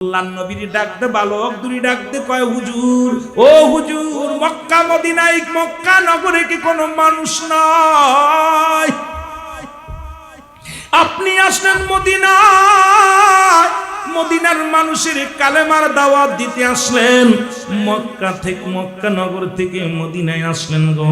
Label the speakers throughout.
Speaker 1: আল্লাহর নবীর ডাকতে বালক দুই ডাকতে কয় হুজুর, ও হুজুর, মক্কা মদিনায় মক্কা নগরে কি কোনো মানুষ নাই? আপনি আসলেন মদিনায়, মদিনার মানুষের কালেমার দাওয়াত দিতে আসলেন, মক্কা নগর থেকে মদিনায় আসলেন গো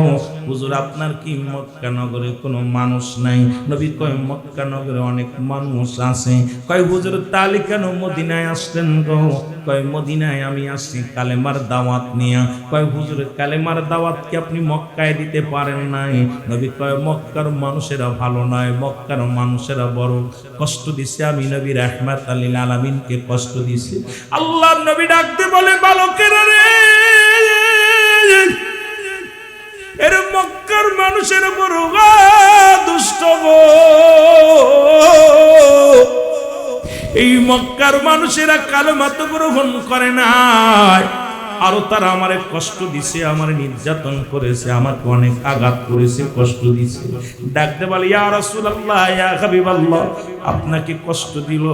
Speaker 1: হুজুর, আপনার কি মক্কা নগরে কোনো মানুষ নাই? নবী কয় মক্কা নগরে অনেক মানুষ আছে। কয় হুজুর, তাহলে কেন মদিনায় আসলেন গো? কয় মদিনায় আমি আসছি কালেমার দাওয়াত নিয়ে। কয় হুজুর, কালেমার দাওয়াত কি আপনি মক্কায় দিতে পারেন নাই? নবী কয় মক্কার মানুষেরা ভালো নয়, মক্কার মানুষেরা বড় কষ্ট দিছে, আমি নবী রাহমাতুল লিল আলামিনকে কষ্ট দিছি। আল্লাহর নবী ডাকতে বলে, বালকেরা রে, এর মক্কার মানুষের বড় দুষ্ট গো। এই মক্কার মানুষেরা কালেমা তো গ্রহণ করে নাই, আরো তারা আমারে কষ্ট দিছে, আমার নির্যাতন করেছে, আমাকে অনেক আঘাত করেছে, কষ্ট দিছে। ডাকতে বলে, ইয়া রাসূলুল্লাহ, ইয়া হাবিবাল্লাহ, আপনাকে কষ্ট দিল,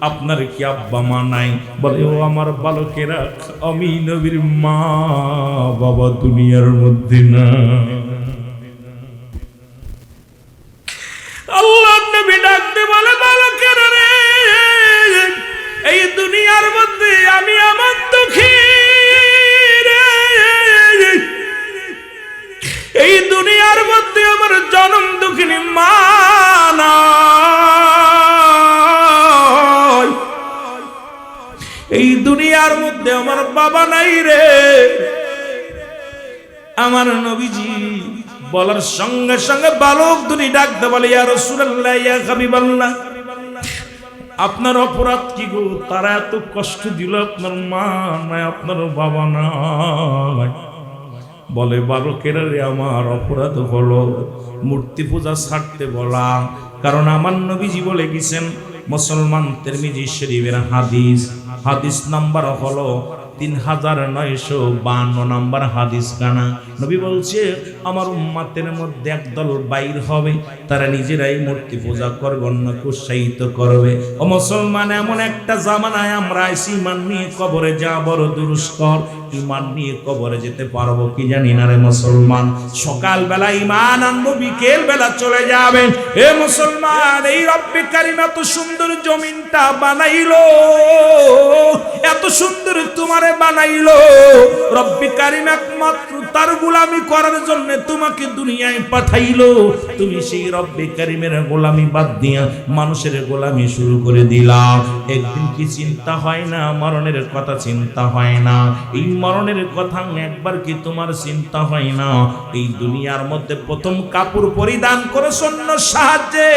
Speaker 1: আপনার কি আব্বা মা নাই? বলে, ও আমার বালকেরা, আমি নবীর মা বাবা দুনিয়ার মধ্যে না। আল্লাহ নবী ডাকতে বলে, বালকেরা রে, এই দুনিয়ার মধ্যে আমি আমার দুঃখী, এই দুনিয়ার মধ্যে আমার জনম দুঃখিনী মা নাই, এই দুনিয়ার মধ্যে আমার বাবা নাই রে। আমার নবীজি বলার সঙ্গে সঙ্গে বালক দুটি ডাকতে বলে, ইয়া রাসূলুল্লাহ, ইয়া হাবিবাল্লাহ, আপনার অপরাধ কি গো? তারা এত কষ্ট দিল, আপনার মা নাই, আপনার বাবা নাই। বলে, বালকেরা রে, আমার অপরাধ হলো মূর্তি পূজা ছাড়তে বলা, কারণ আমার নবীজি বলে গেছেন, মুসলমান তিরমিজি শরীফের হাদিস নাম্বার হলো 3952 নাম্বার হাদিস কানা। নবী বলছে, আমার উম্মতের মধ্যে একদল বাইর হবে, তারা নিজেরাই মূর্তি পূজা করবে, অন্যকে উৎসাহিত করবে। ও মুসলমান, এমন একটা জামানায় আমরা আইছি, ঈমান নিয়ে কবরে যাওয়া বড় দুরুস্কর। ঈমান নিয়ে কবরে যেতে পারবো কি জানি না রে মুসলমান। সকালবেলা ঈমান আনবো, বিকেল বেলা চলে যাবেন। এ মুসলমান, এই রব্বে কারীম এত সুন্দর জমিনটা বানাইলো, এত সুন্দর তোমারে বানাইলো, রব্বে কারীম একমাত্র তার গোলামি করার জন্য তোমাকে দুনিয়ায় পাঠাইলো। তুমি সেই রব্বে কারীমের গোলামি বাদ দিয়া মানুষের গোলামি শুরু করে দিলা। একদিন কি চিন্তা হয় না? মরণের কথা চিন্তা হয় না? এই মরণের কথা একবার কি তোমার চিন্তা হয় না? এই দুনিয়ার মধ্যে প্রথম কাপড় পরিধান করে অন্য সাহায্যে,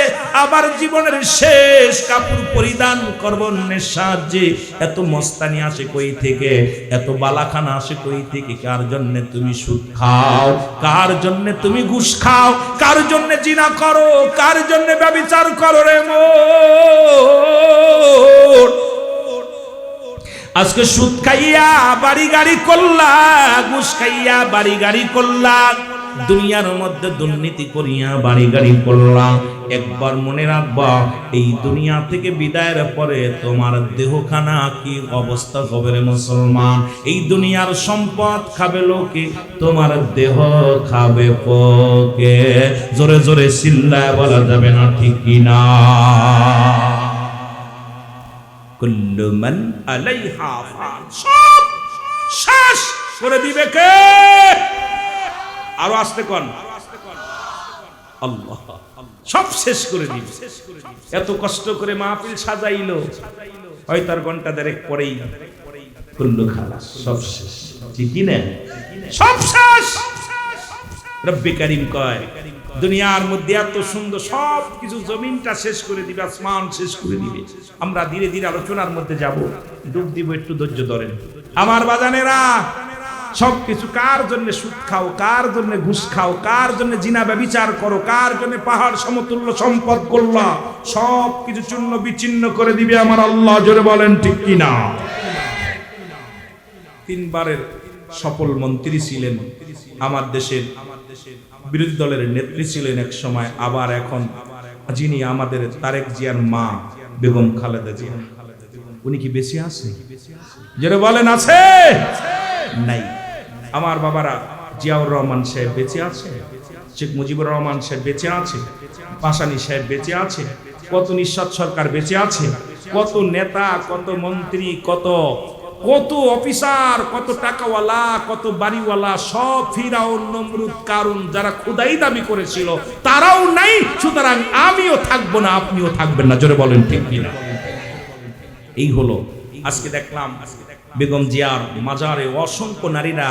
Speaker 1: আবার জীবনের শেষ কাপড় পরিধান করব অন্যের সাহায্যে। এত মস্তানি আসে কই থেকে? এত বালাখানা আসে কই থেকে? কার জন্য তুমি সুদ খাও? কার জন্য তুমি ঘুষ খাও? কার জন্য জিনা করো? কার জন্য ব্যভিচার করো রে মোর? আজকে সুদ খাইয়া বাড়ি গাড়ি করলা, ঘুষ খাইয়া বাড়ি গাড়ি করলা, দুনিয়ার মধ্যে দুর্নীতি করিয়া বাড়ি গাড়ি করলা। একবার মনে রাখবা, এই দুনিয়া থেকে বিদায়ের পরে তোমার দেহখানা কি অবস্থা হবে রে মুসলমান? এই দুনিয়ার সম্পদ খাবে লোকে, তোমার দেহ খাবে পোকে। জোরে জোরে চিল্লায় বলা যাবে না, ঠিক কিনা? কুল্লু মান আলাইহা ফান, সব শেষ করে দিবে কে? আরো আসতে কোন, আল্লাহ সব শেষ করে দিবে। এত কষ্ট করে মাহফিল সাজাইলো, হয়তো আর ঘন্টা দেড়েক পরেই কুল্লু খালাস, সব শেষ, ঠিক কি না? সব শেষ। রব্বে কারীম কয়, দুনিয়ার মধ্যে এত সুন্দর সব কিছু, জমিনটা শেষ করে দিবে, আসমান শেষ করে দিবে। আমরা ধীরে ধীরে আলোচনার মধ্যে যাব, ডুব দিব, একটু ধৈর্য ধরেন আমার বাজানেরা। সবকিছু কার জন্য সুদ খাও, কার জন্য ঘুষ খাও, কার জন্য জিনা ব্যভিচার করো, কার জন্য পাহাড় সমতুল্য সম্পদ করলা, সব কিছু চূর্ণ বিচ্ছিন্ন করে দিবে আমার আল্লাহ। জোরে বলেন ঠিক কিনা? তিনবারের সফল মন্ত্রী ছিলেন আমার দেশের, বিরোধী দলের নেত্রী ছিলেন এক সময়, আবার এখন যিনি আমাদের তারেক জিয়ার মা বেগম খালেদা জিয়া, উনি কি বেঁচে আছে? যারা বলেন আছে নাই। আমার বাবারা, জিয়াউর রহমান সাহেব বেঁচে আছে, শেখ মুজিবুর রহমান সাহেব বেঁচে আছে, পাশানি সাহেব বেঁচে আছে, কত নিঃস্বাদ সরকার বেঁচে আছে, কত নেতা, কত মন্ত্রী, কত কত অফিসার, কত টাকাওয়ালা, কত বাড়িওয়ালা, সব ফিরাউন, নমরুদ, কারুন যারা খোদাই দাবি করেছিল তারাও নাই। সুতরাং আমিও থাকবো না, আপনিও থাকবেন না। জোরে বলেন ঠিক কিনা? এই হলো আজকে দেখলাম বেগম জিয়ার মাজারে অসংখ্য নারীরা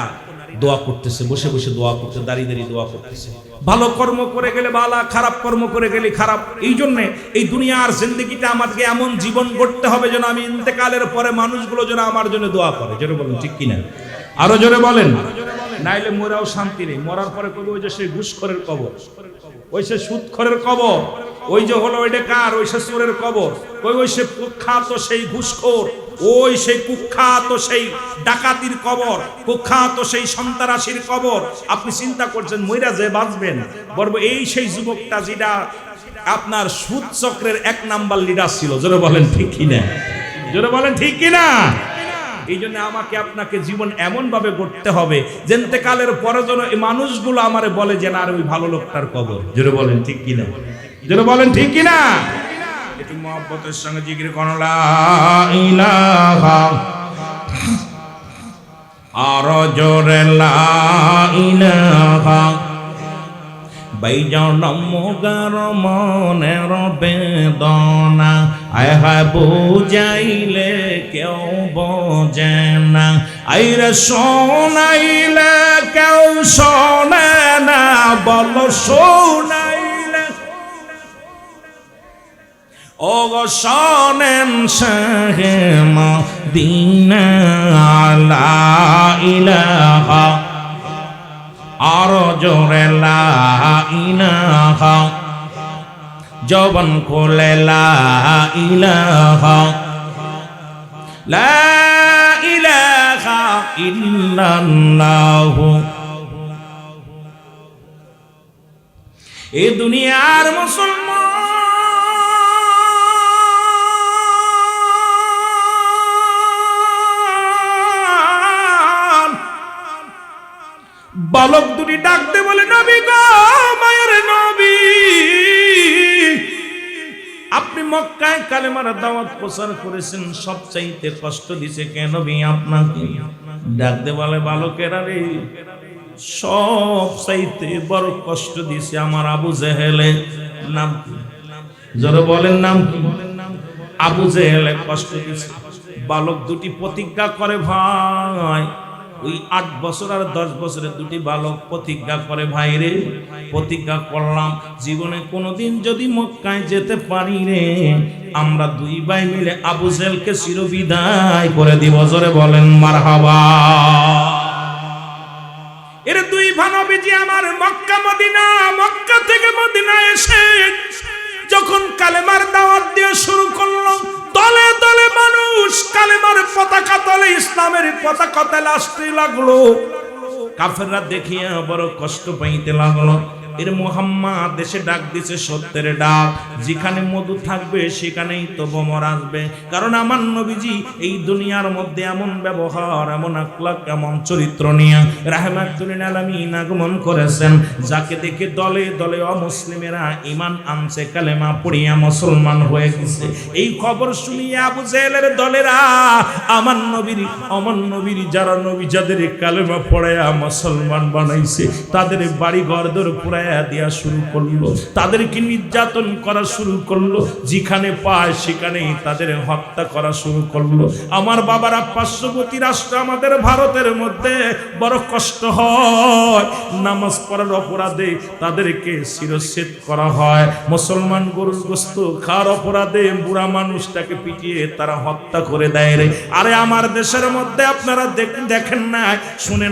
Speaker 1: দোয়া করতেছে, বসে বসে দোয়া করতে, দাঁড়িয়ে দাঁড়িয়ে দোয়া করতেছে। ভালো কর্ম করে গেলে ভালো, খারাপ কর্ম করে গেলে খারাপ। এই জন্য এই দুনিয়ার জিন্দেগিটা আমাকে এমন জীবন গড়তে হবে যেন আমি ইন্তেকালের পরে মানুষগুলো যেন আমার জন্য দোয়া করে। জোরে বলেন ঠিক কিনা? আরো জোরে বলেন। নাইলে মোরাও শান্তি নেই। মরার পরে কবি ওই যে সেই ঘুষখোরের কবর, ওই সে সুদখোরের কবর, ওই যে হলো ওইটা কার, ওই সে চোরের কবর, ওই সে কুখ্যাত সেই ঘুষখোর, ওই সেই কুখ্যাত সেই ডাকাতির কবর, কুখ্যাত সেই সন্ত্রাসীর কবর। আপনি চিন্তা করছেন মইরা যে বাঁচবেন, বলবো এই সেই যুবকটা যেটা আপনার সুদ চক্রের 1 নাম্বার লিডার ছিল। জোরে বলেন ঠিক কিনা? জোরে বলেন ঠিক কিনা? এই জন্য আমাকে আপনাকে জীবন এমন ভাবে গড়তে হবে যে ইন্তেকালের পরে যেন এই মানুষগুলো আমারে বলে যে না, আর ওই ভালো লোকটার কবর। জোরে বলেন ঠিক কিনা? জোরে বলেন ঠিক কিনা? একটু মহব্বতের সঙ্গে জিকির করুন, লা ইলাহা, আর জোরে লা ইলাহা। বাইজান মোগার মনের বেদনা, আয় হায় বুঝাইলে কেউ বোঝে না, আইরে শোনাইলে কেউ শোনে না, বলো শোনাইলে ও গো শোনেন শাহে মদিনা, লা ইলাহা, আর জোরে লা ইলাহা, জবান খুলে লা ইলাহা, লা ইলাহা ইল্লাল্লাহ। এই দুনিয়ার মুসলমান বালক দুটি ডাকতে বলে, নবী গো, মায়ের নবী, আপনি মক্কায় কালেমার দাওয়াত প্রচার করেছেন, সবচাইতে কষ্ট দিছে কেন নবী আপনাকে? ডাকতে বলে, বালকেরা রে, সবচাইতে বড় কষ্ট দিছে আমার আবু জেহেলে। নাম কি? জোরে বলেন নাম কি? আবু জেহেলে কষ্ট দিছে। বালক দুটি প্রতিজ্ঞা করে, ভাই ওই 8 বছর আর 10 বছরের দুটি বালক প্রতিজ্ঞা করে, ভাই রে, প্রতিজ্ঞা করলাম জীবনে কোনোদিন যদি মক্কায় যেতে পারি রে, আমরা 2 ভাই মিলে আবু জেহেলকে চিরবিদায় করে দিব। জোরে বলেন মারহাবা। এর 2 ভানবীজি আমার মক্কা মদিনা, মক্কা থেকে মদিনা এসে যখন কালেমার দাওয়াত দিয়ে শুরু করলো, দলে দলে মানুষ কালেমার পতাকা তলে, ইসলামের পতাকা তলে আসতে লাগলো। কাফেররা দেখিয়া বড় কষ্ট পাইতে লাগলো। এর মুহাম্মদ দেশে ডাক দিছে সত্যের ডাক, যেখানে মধু থাকবে সেখানেই তো ভ্রমর আসবে। কারণ আমার নবীজি এই দুনিয়ার মধ্যে এমন ব্যবহার, এমন আখলাক, এমন চরিত্র নিয়ে রাহমাতুল লিল আলামিন আগমন করেছেন, যাকে দেখে দলে দলে অমুসলিমেরা ঈমান আনছে, কালেমা পড়িয়া মুসলমান হয়ে গেছে। এই খবর শুনিয়া আবু জেহেলের দলেরা আমার নবীর যারা নবী যাদের কালেমা পড়ায়া মুসলমান বানাইছে, তাদের বাড়ি ঘর দর পুরা দেয়া শুরু করলো, তাদেরকে নির্যাতন করা শুরু করলো, যেখানে পায় সেখানেই তাদের হত্যা করা শুরু করলো। আমার বাবারা, পার্শ্ববর্তী রাষ্ট্র আমাদের ভারতের মধ্যে বড় কষ্ট হয়, নামাজ পড়ার অপরাধে তাদেরকে শিরচ্ছেদ করা হয়, মুসলমান গরুর গোশত খাওয়ার অপরাধে বুড়া মানুষটাকে পিটিয়ে তারা হত্যা করে দেয় রে। আরে আমার দেশের মধ্যে আপনারা দেখেন না, শুনে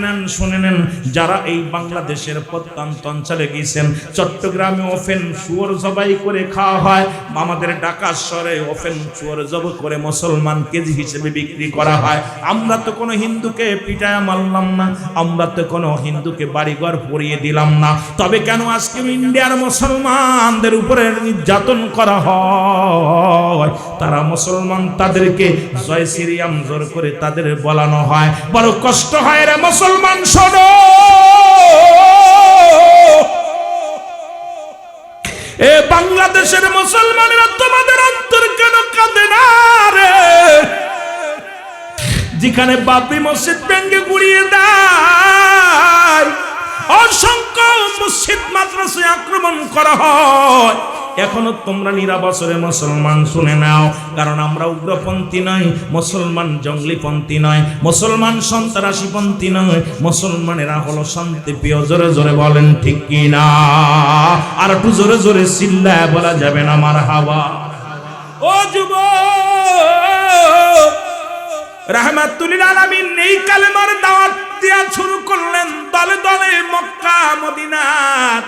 Speaker 1: নেন, যারা এই বাংলাদেশের প্রত্যন্ত অঞ্চলে দিয়েছেন। চট্টগ্রামে ওপেন শুয়োর জবাই করে খাওয়া হয়, আমাদের ঢাকার শহরে ওপেন শুয়োর জবাই করে মুসলমান কেজি হিসেবে বিক্রি করা হয়। আমরা তো কোনো হিন্দুকে পিটায় মারলাম না, আমরা তো কোনো হিন্দুকে বাড়িঘর পরিয়ে দিলাম না। তবে কেন আজকে ইন্ডিয়ার মুসলমানদের উপরে নির্যাতন করা হয়? তারা মুসলমান, তাদেরকে জয় শ্রীরাম জোর করে তাদের বলানো হয়। বড় কষ্ট হয় রে মুসলমান, শোনো এ বাংলাদেশের মুসলমানেরা, তোমাদের অন্তর কেন কাঁদে না রে? যেখানে বাবরি মসজিদ ভেঙে গুড়িয়ে দেয়, অসংখ্য মসজিদ মাদ্রাসায় আক্রমণ করা হয়, এখনো তোমরা নিরাবসরে মুসলমান শুনে নাও। কারণ আমরা উগ্রপন্থী নয়, মুসলমান জঙ্গলিপন্থী নয়, মুসলমান সন্ত্রাসীপন্থী নয়, মুসলমানেরা হলো শান্তি প্রিয়। জোরে জোরে বলেন ঠিক কি না? আর একটু জোরে জোরে চিল্লায় বলা যাবে না মারহাবা? ও যুবক, রাহমাতুল লিল আলামিন এই কালেমার দাওয়াত দেয়া শুরু করলেন। দলে দলে মক্কা মদিনার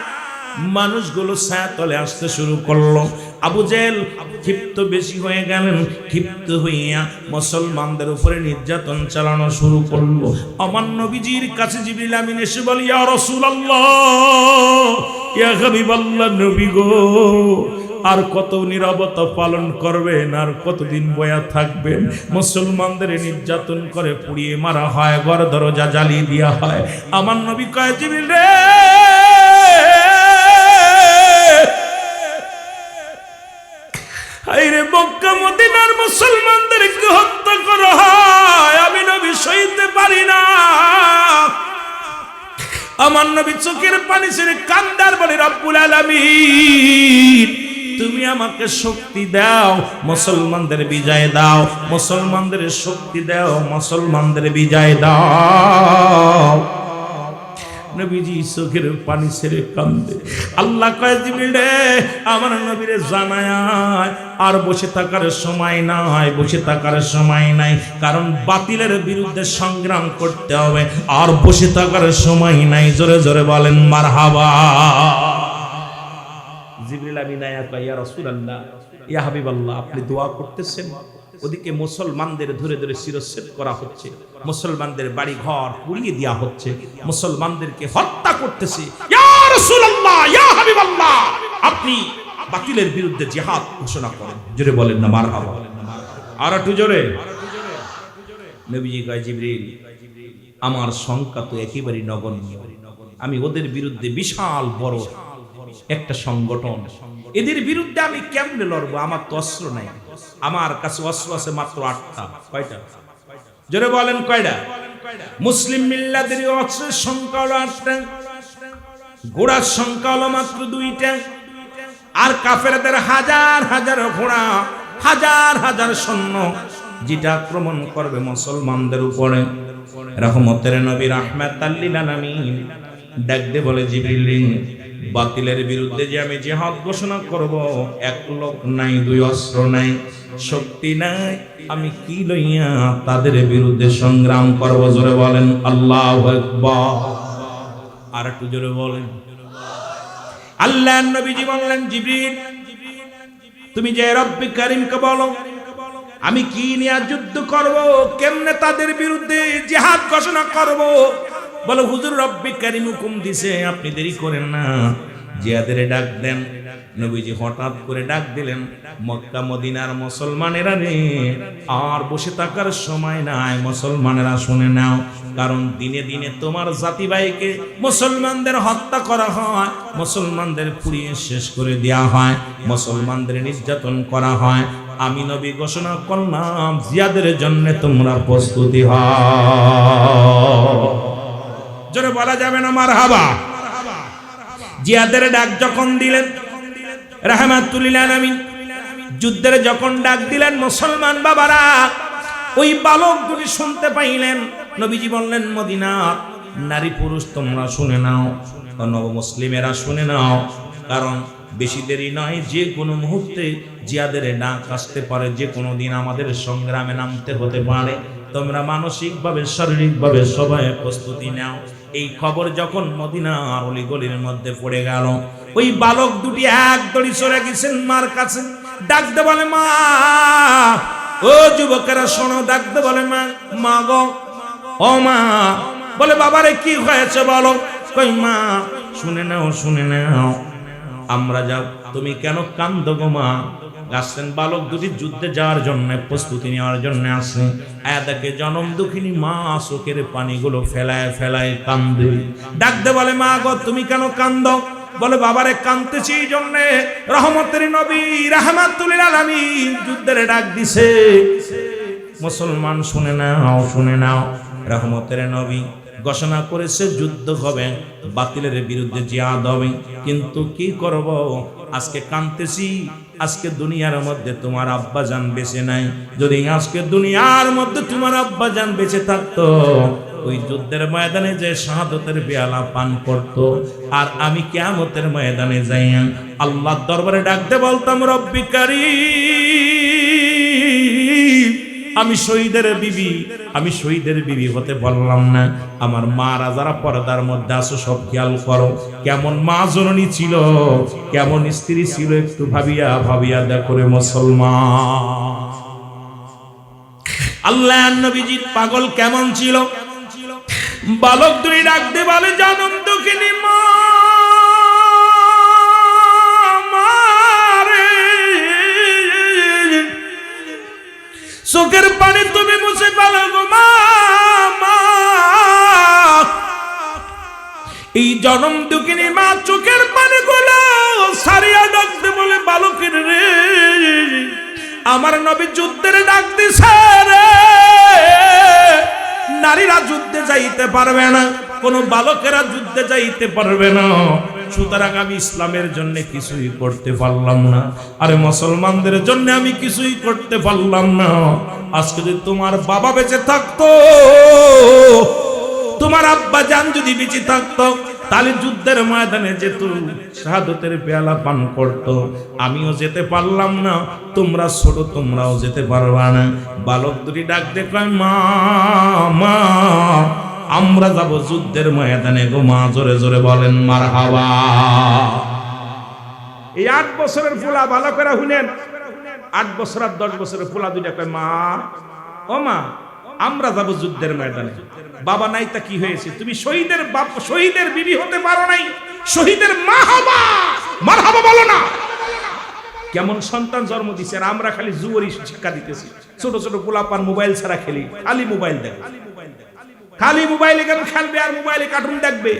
Speaker 1: মানুষগুলো ছায়াতলে আসতে শুরু করলো। আবু জেহেল ক্ষিপ্ত বেশি হয়ে গেলেন, ক্ষিপ্ত হইয়া মুসলমানদের উপরে নির্যাতন চালানো শুরু করলো। আমার নবীজির কাছে জিবরিল আমিন এসে বলে, ইয়া রাসূলুল্লাহ, ইয়া হাবিবাল্লাহ, নবী গো, আর কত নীরবতা পালন করবেন? আর কতদিন বয়া থাকবেন? মুসলমানদের নির্যাতন করে পুড়িয়ে মারা হয়, ঘর দরজা জ্বালিয়ে দেওয়া হয়। আমার নবী কয়, জিবরিল রে, আইরে মক্কা মদিনার মুসলমানদেরকে হত্যা করা হয়, আমি নবী সইতে পারি না। আমার নবী চোখের পানি ছেড়ে কান্দার বলে, রব্বুল আলামিন, তুমি আমাকে শক্তি দাও, মুসলমানদের বিজয় দাও, মুসলমানদের শক্তি দাও, মুসলমানদের বিজয় দাও। নবীজি চোখের পানি ছেড়ে কান্দে। আল্লাহ কয়, জিবরিল রে, আমার নবীরে জানায় আর বসে থাকার সময় নাই, বসে থাকার সময় নাই। কারণ বাতিলের বিরুদ্ধে সংগ্রাম করতে হবে, আর বসে থাকার সময় নাই। জোরে জোরে বলেন মারহাবা। জিবরিল আমিন আয়া কয়, ইয়া রাসূলুল্লাহ, ইয়া হাবিবাল্লাহ, আপনি দোয়া করতেছেন, ওদিকে মুসলমানদের ধরে ধরে শিরচ্ছেদ করা হচ্ছে, মুসলমানদের বাড়ি ঘর পুড়িয়ে দেওয়া হচ্ছে, মুসলমানদেরকে হত্যা করতেছে। ইয়া রাসূলুল্লাহ, ইয়া হাবিবাল্লাহ, আপনি বাতিলের বিরুদ্ধে জিহাদ ঘোষণা করেন। জোরে বলেন না মারহাবা? আর একটু জোরে। নবীজি কয়, জিবরিল, আমার সংখ্যা তো একেবারে নগণ্য, আমি ওদের বিরুদ্ধে বিশাল বড় একটা সংগঠন, এদের বিরুদ্ধে আমি কেমনে লড়বো? আমার তো অস্ত্র নাই, আমার কাছে অস্ত্র আছে মাত্র 8টা। কয়টা? জোরে বলেন কয়টা? মুসলিম মিল্লাতের অস্ত্রের সংখ্যা হলো 8টা, ঘোড়ার সংখ্যা হলো মাত্র 2টা, আর কাফেরদের হাজার হাজার ঘোড়া, হাজার হাজার সৈন্য, যেটা আক্রমণ করবে মুসলমানদের উপরে। রহমতের নবী রাহমাতাল লিল আলামিন ডাক দিয়ে বলে, জিবরিল, বাতিলের বিরুদ্ধে যে আমি জিহাদ ঘোষণা করব, এক লোক নাই, 2 অস্ত্র নাই, শক্তি নাই, আমি কি লইয়া তাদের বিরুদ্ধে সংগ্রাম করব? জোরে বলেন আল্লাহু আকবার। আর একটু জোরে বলেন। আল্লাহর নবীজি বললেন, জিবরিল, তুমি যে রব্বি কারীমকে বলো, আমি কি নিয়ে যুদ্ধ করব, কেমনে তাদের বিরুদ্ধে জিহাদ ঘোষণা করব? বলো, হুজুর রব্বি কারীম হুকুম দিছে, আপনি দেরি করেন না, জিহাদের ডাক দেন। নবীজি হঠাৎ করে ডাক দিলেন, মক্কা মদিনার মুসলমানেরা রে, আর বসে থাকার সময় নাই, মুসলমানেরা শুনে নাও। কারণ দিনে দিনে তোমার জাতি ভাইকে মুসলমানদের হত্যা করা হয়, মুসলমানদের পুড়িয়ে শেষ করে দেওয়া হয়, মুসলমানদের নির্যাতন করা হয়। আমি নবী ঘোষণা করলাম, জিহাদের জন্য তোমরা প্রস্তুতি হও। জোরে বলা যাবে না মারহাবা? জিহাদের ডাক যখন দিলেন, রাহমাতুল লিল আলামিন যুদ্ধের যখন ডাক দিলেন, মুসলমান বাবারা ওই বালক দুটি শুনতে পাইলেন। নবীজি বললেন, মদিনার নারী পুরুষ তোমরা শুনে নাও, নব মুসলিমেরা শুনে নাও, কারণ বেশি দেরি নয়, যে কোনো মুহূর্তে জিহাদের ডাক আসতে পারে, যে কোনো দিন আমাদের সংগ্রামে নামতে হতে পারে। তোমরা মানসিকভাবে শারীরিকভাবে সবাই প্রস্তুতি নাও। এই খবর যখন মদিনার অলিগলির মধ্যে পড়ে গেল, ওই বালক দুটি এক দড়ি চলে গেছেন মার কাছে। ডাকতে বলে মা, ও যুবকেরা শোনো, ডাকতে বলে মা, মা গো, ও মা। বলে বাবারে কি হয়েছে বলো। কই মা, শুনে নাও শুনে নাও, আমরা যাও, তুমি কেন কান্দো গো মা। আসছেন বালক দুটি যুদ্ধে যাওয়ার জন্য প্রস্তুতি নেওয়ার জন্য আসেন। দেখে জনম দুঃখিনী মা চোখের পানিগুলো ফেলায় ফেলায় কান্দে। ডাকতে বলে মা গো, তুমি কেন কান্দো। বলে বাবারে কান্দতেছি এই জন্যে, রহমতের নবী রাহমাতুল আলামিন যুদ্ধের ডাক দিছে। মুসলমান শুনে নাও শুনে নাও, রহমতের নবী ঘোষণা করেছে যুদ্ধ হবে, বাতিলের বিরুদ্ধে জিহাদ হবে। কিন্তু কি করব, আজকে কাঁদতেছি, আজকে দুনিয়ার মধ্যে তোমার আব্বাজান বেঁচে নাই। যদি আজকে দুনিয়ার মধ্যে তোমার আব্বাজান বেঁচে থাকতো, ওই যুদ্ধের ময়দানে যে শাহাদতের পেয়ালা পান করত, আর আমি কিয়ামতের ময়দানে যাই আল্লাহর দরবারে ডাকতে বলতাম, রব্বি কারীম, আমি শহীদের বিবি হতে বললাম না। আমার মারা যারা পর্দার মধ্যে আসো সব খেয়াল করো, কেমন মা জননী ছিল, কেমন স্ত্রী ছিল, একটু ভাবিয়া ভাবিয়া দেখো রে মুসলমান। আল্লাহর নবীজি পাগল কেমন ছিল। বালক দুই ডাকতে বলে, জনম দুঃখিনী মা, চোখের পানি তুমি মুছে পালো গো মা। এই জনম দুঃখিনী মা চোখের পানি গুলো সারিয়া ডাকতে বলে, বালকের রে, আমার নবী যুদ্ধের ডাক দিছে রে। নারীরা যুদ্ধে যাইতে পারবে না, কোন বালকেরা যুদ্ধে যাইতে পারবে না। সুতরাং আমি ইসলামের জন্য কিছুই করতে পারলাম না, আরে মুসলমানদের জন্য আমি কিছুই করতে পারলাম না। আজকে যদি তোমার বাবা বেঁচে থাকতো, তোমার আব্বা জান যদি বেঁচে থাকতো, তাহলে যুদ্ধের ময়দানে যেত, শাহাদতের পেয়ালা পান করতো। আমিও যেতে পারলাম না, তোমরা ছোট, তোমরাও যেতে পারবা না। বালক দুটি ডাক দেখলাম, মা মা, আমরা যাব যুদ্ধের ময়দানে গো মা। জোরে জোরে বলেন মারহাবা। এই 8 বছরের পোলা বালকেরা শুনেন, 8 বছর আর 10 বছরের পোলা দুইটা কয়, মা ও মা, আমরা যাব যুদ্ধের ময়দানে। বাবা নাই তা কি হয়েছে, তুমি শহীদের বাপ, শহীদের বিবি হতে পারো নাই, শহীদের মা হবা, মারহাবা বলো না। কেমন সন্তান জন্ম দিছে, আর আমরা খালি জুয়ারি শিক্ষা দিতেছি। ছোট ছোট পোলাপান মোবাইল ছাড়া খেলি, খালি মোবাইল দেখে, খালি মোবাইলে গেম খেলবে আর মোবাইলে কার্টুন দেখবে।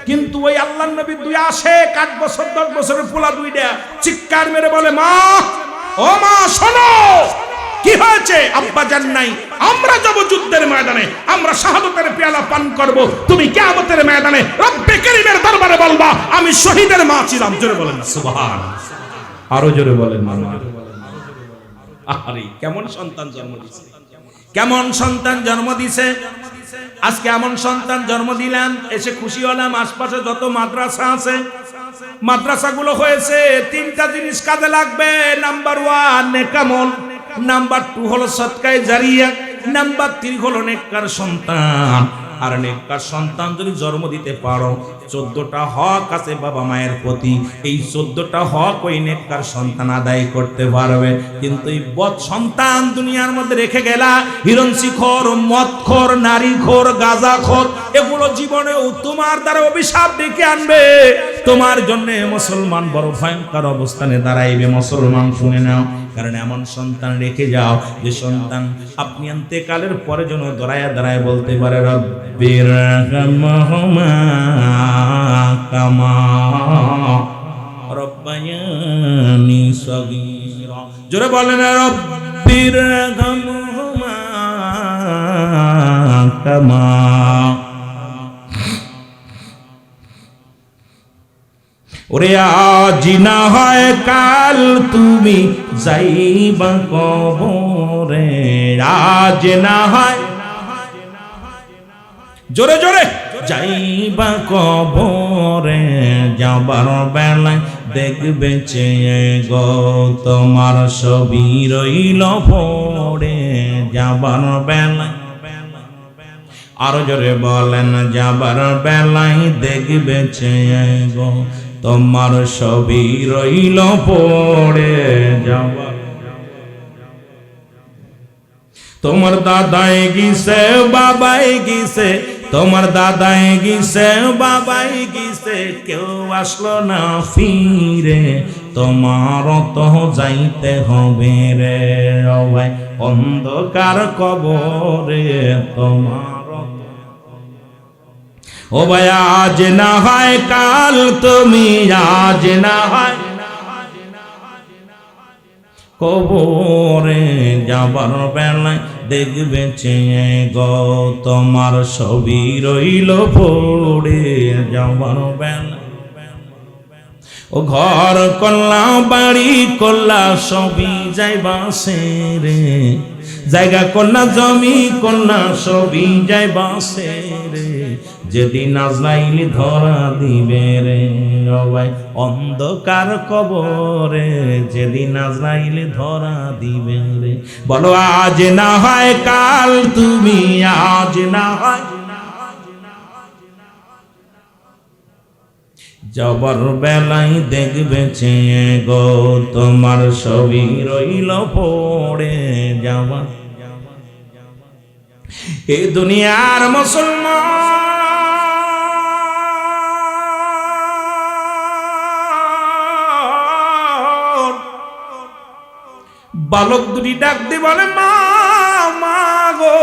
Speaker 1: কিন্তু ওই আল্লাহর নবী দুই আসে 8 বছর 10 বছরের পোলা দুইটা চিৎকার মেরে বলে, মা ও মা শোনো, কি হয়েছে? আব্বা জান নাই, আমরা যাব যুদ্ধের ময়দানে, আমরা শাহাদাতের পেয়ালা পান করব। তুমি কিয়ামতের ময়দানে রব্বে কারীমের দরবারে বলবা, আমি শহীদের মা ছিলাম। জোরে বলেন সুবহানাল্লাহ, আরো জোরে বলেন মামা। আরে কেমন সন্তান জন্ম দিছে, কেমন সন্তান জন্ম দিছে। আজকে এমন সন্তান জন্ম দিলাম, এসে খুশি হলাম। আশপাশে যত মাদ্রাসা আছে, মাদ্রাসাগুলো হয়েছে 3টা জিনিস কাজে লাগবে। নাম্বার 1 নেকামল, নাম্বার 2 হলো সদকায়ে জারিয়া, নাম্বার 3 হলো নেককার সন্তান। আর নেককার সন্তান যদি জন্ম দিতে পারো, 14টা হক আছে বাবা মায়ের প্রতি, এই 14টা হক ওই নেককার সন্তান আদায় করতে পারবে। কিন্তু এই বদ সন্তান দুনিয়ার মধ্যে রেখে গেলা, হিরণশিখর, মদখোর, নারীখোর, গাঁজাখোর, এগুলো জীবনেও তোমার দ্বারা অভিশাপ ডেকে আনবে। তোমার জন্য মুসলমান বড় ভয়ঙ্কর অবস্থানে দাঁড়াইবে। মুসলমান শুনে নাও, কারণ এমন সন্তান রেখে যাও যে সন্তান আপনি ইন্তেকালের পরে যেন দাঁড়ায় দাঁড়ায় বলতে পারে, রব্বির রহমহুমা কামা রব্বায়ানি সগীরা। জোরে বলেন, রব্বির রহমহুমা কামা। ওরে আজ না হয় কাল তুমি যাইবা কবরে, আজ না হয়, জোরে জোরে, যাইবা কবরে, যাবার বেলায় দেখবে চেয়ে গো তোমার ছবি রইল পড়ে। যাবার বেলায় আরো জোরে বলেন, যাবার বেলায় দেখবে চেয়ে গো তোমার সবই রইল পড়ে যাবার। তোমার দাদাই গিয়েছে বাবাই গিয়েছে, তোমার দাদাই গিয়েছে বাবাই গিয়েছে, কেউ আসলো না ফিরে, তোমার তো যাইতে হবে রে ও ভাই অন্ধকার কবরে তোমার। ও ভাই আজ না হয় কাল তুমি, আজ না হয় কবরে যাবার বেলায় দেখবে চেয়ে গো তোমার সবই রইল পড়ে যাবার বেলায়। ও ঘর করলা বাড়ি করলা সবই যাইবা রে, জায়গা করলা জমি করলা সবই যাইবা রে, যেদিন আজরাইল ধরা দিবে রে ও ভাই অন্ধকার কবরে, যেদিন আজরাইল ধরা দিবে রে। বলো আজ না হয় কাল তুমি, আজ না হয় যাবার বেলায় দেখবে চেয়ে গো তোমার সবই রইল পড়ে যাওয়া। এই দুনিয়ার মুসলমান বালক দুটি ডাক দিয়ে বলে, মা মা গো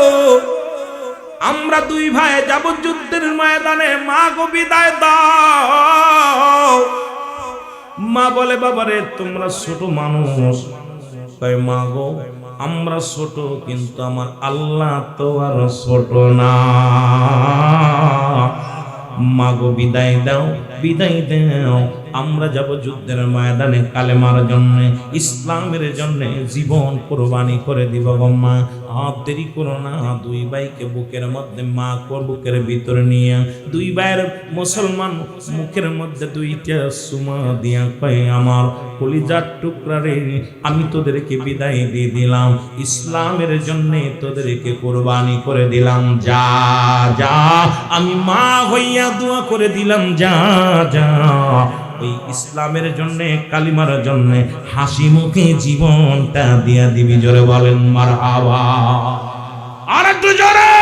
Speaker 1: আমরা দুই ভাই যাব যুদ্ধের ময়দানে, মা গো বিদায় দাও। মা বলে, বাবারে তোমরা ছোট মানুষ। কয় মা গো আমরা ছোট, কিন্তু আমার আল্লাহ তো আর ছোট না। মা গো বিদায় দাও, বিদায় দাও, আমরা যাব যুদ্ধের ময়দানে কালেমার জন্য, ইসলামের জন্য জীবন কোরবানি করে দিব গো মা। আর দেরি করো না। দুই ভাইকে বুকের মধ্যে মা বুকের ভিতরে নিয়ে দুই ভাইয়ের মুসলমান মুখের মধ্যে দুইটা সুমা দিয়া কয়, আমার কলিজার টুকরা রে, আমি তোদেরকে বিদায় দিয়ে দিলাম, ইসলামের জন্য তোদেরকে কোরবানি করে দিলাম, যা যা। আমি মা হইয়া দোয়া করে দিলাম, যা যা ওই ইসলামের জন্য কালিমার জন্য হাসি মুখে জীবনটা দিয়া দিবি। জোরে বলেন মারহাবা। আর একটু জোরে।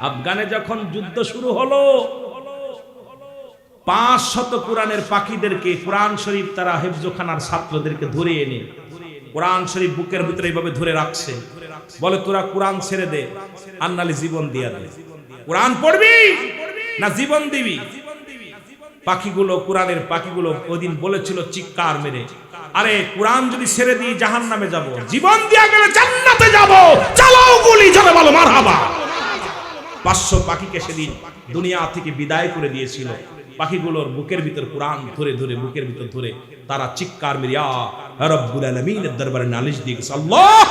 Speaker 1: আফগানে যখন যুদ্ধ শুরু হলো, 500 কোরআনের পাখিদেরকে, কোরআন শরীফ তারা হেফজখানার ছাত্রদেরকে ধরে এনে কোরআন শরীফ বুকের ভিতরে এইভাবে ধরে রাখছে, বলে তোরা কোরআন ছেড়ে দে আর নালে জীবন দিয়া দে। কোরআন পড়বি না জীবন দিবি? পাখিগুলো, কোরআনের পাখিগুলো ওইদিন বলেছিল চিৎকার মেরে, আরে কোরআন যদি ছেড়ে দিই জাহান্নামে যাব, জীবন দিয়া গেলে জান্নাতে যাব, চালাও গুলি। জোরে বলো মারহাবা। 500 পাখিকে সেদিন দুনিয়া থেকে বিদায় করে দিয়েছিল। পাখিগুলোর বুকের ভিতর কোরআন ধরে ধরে, বুকের ভিতর ধরে তারা চিৎকার মেরে ইয়া রব্বুল আলামিনের দরবারে নালিশ দিয়ে গেছে, আল্লাহ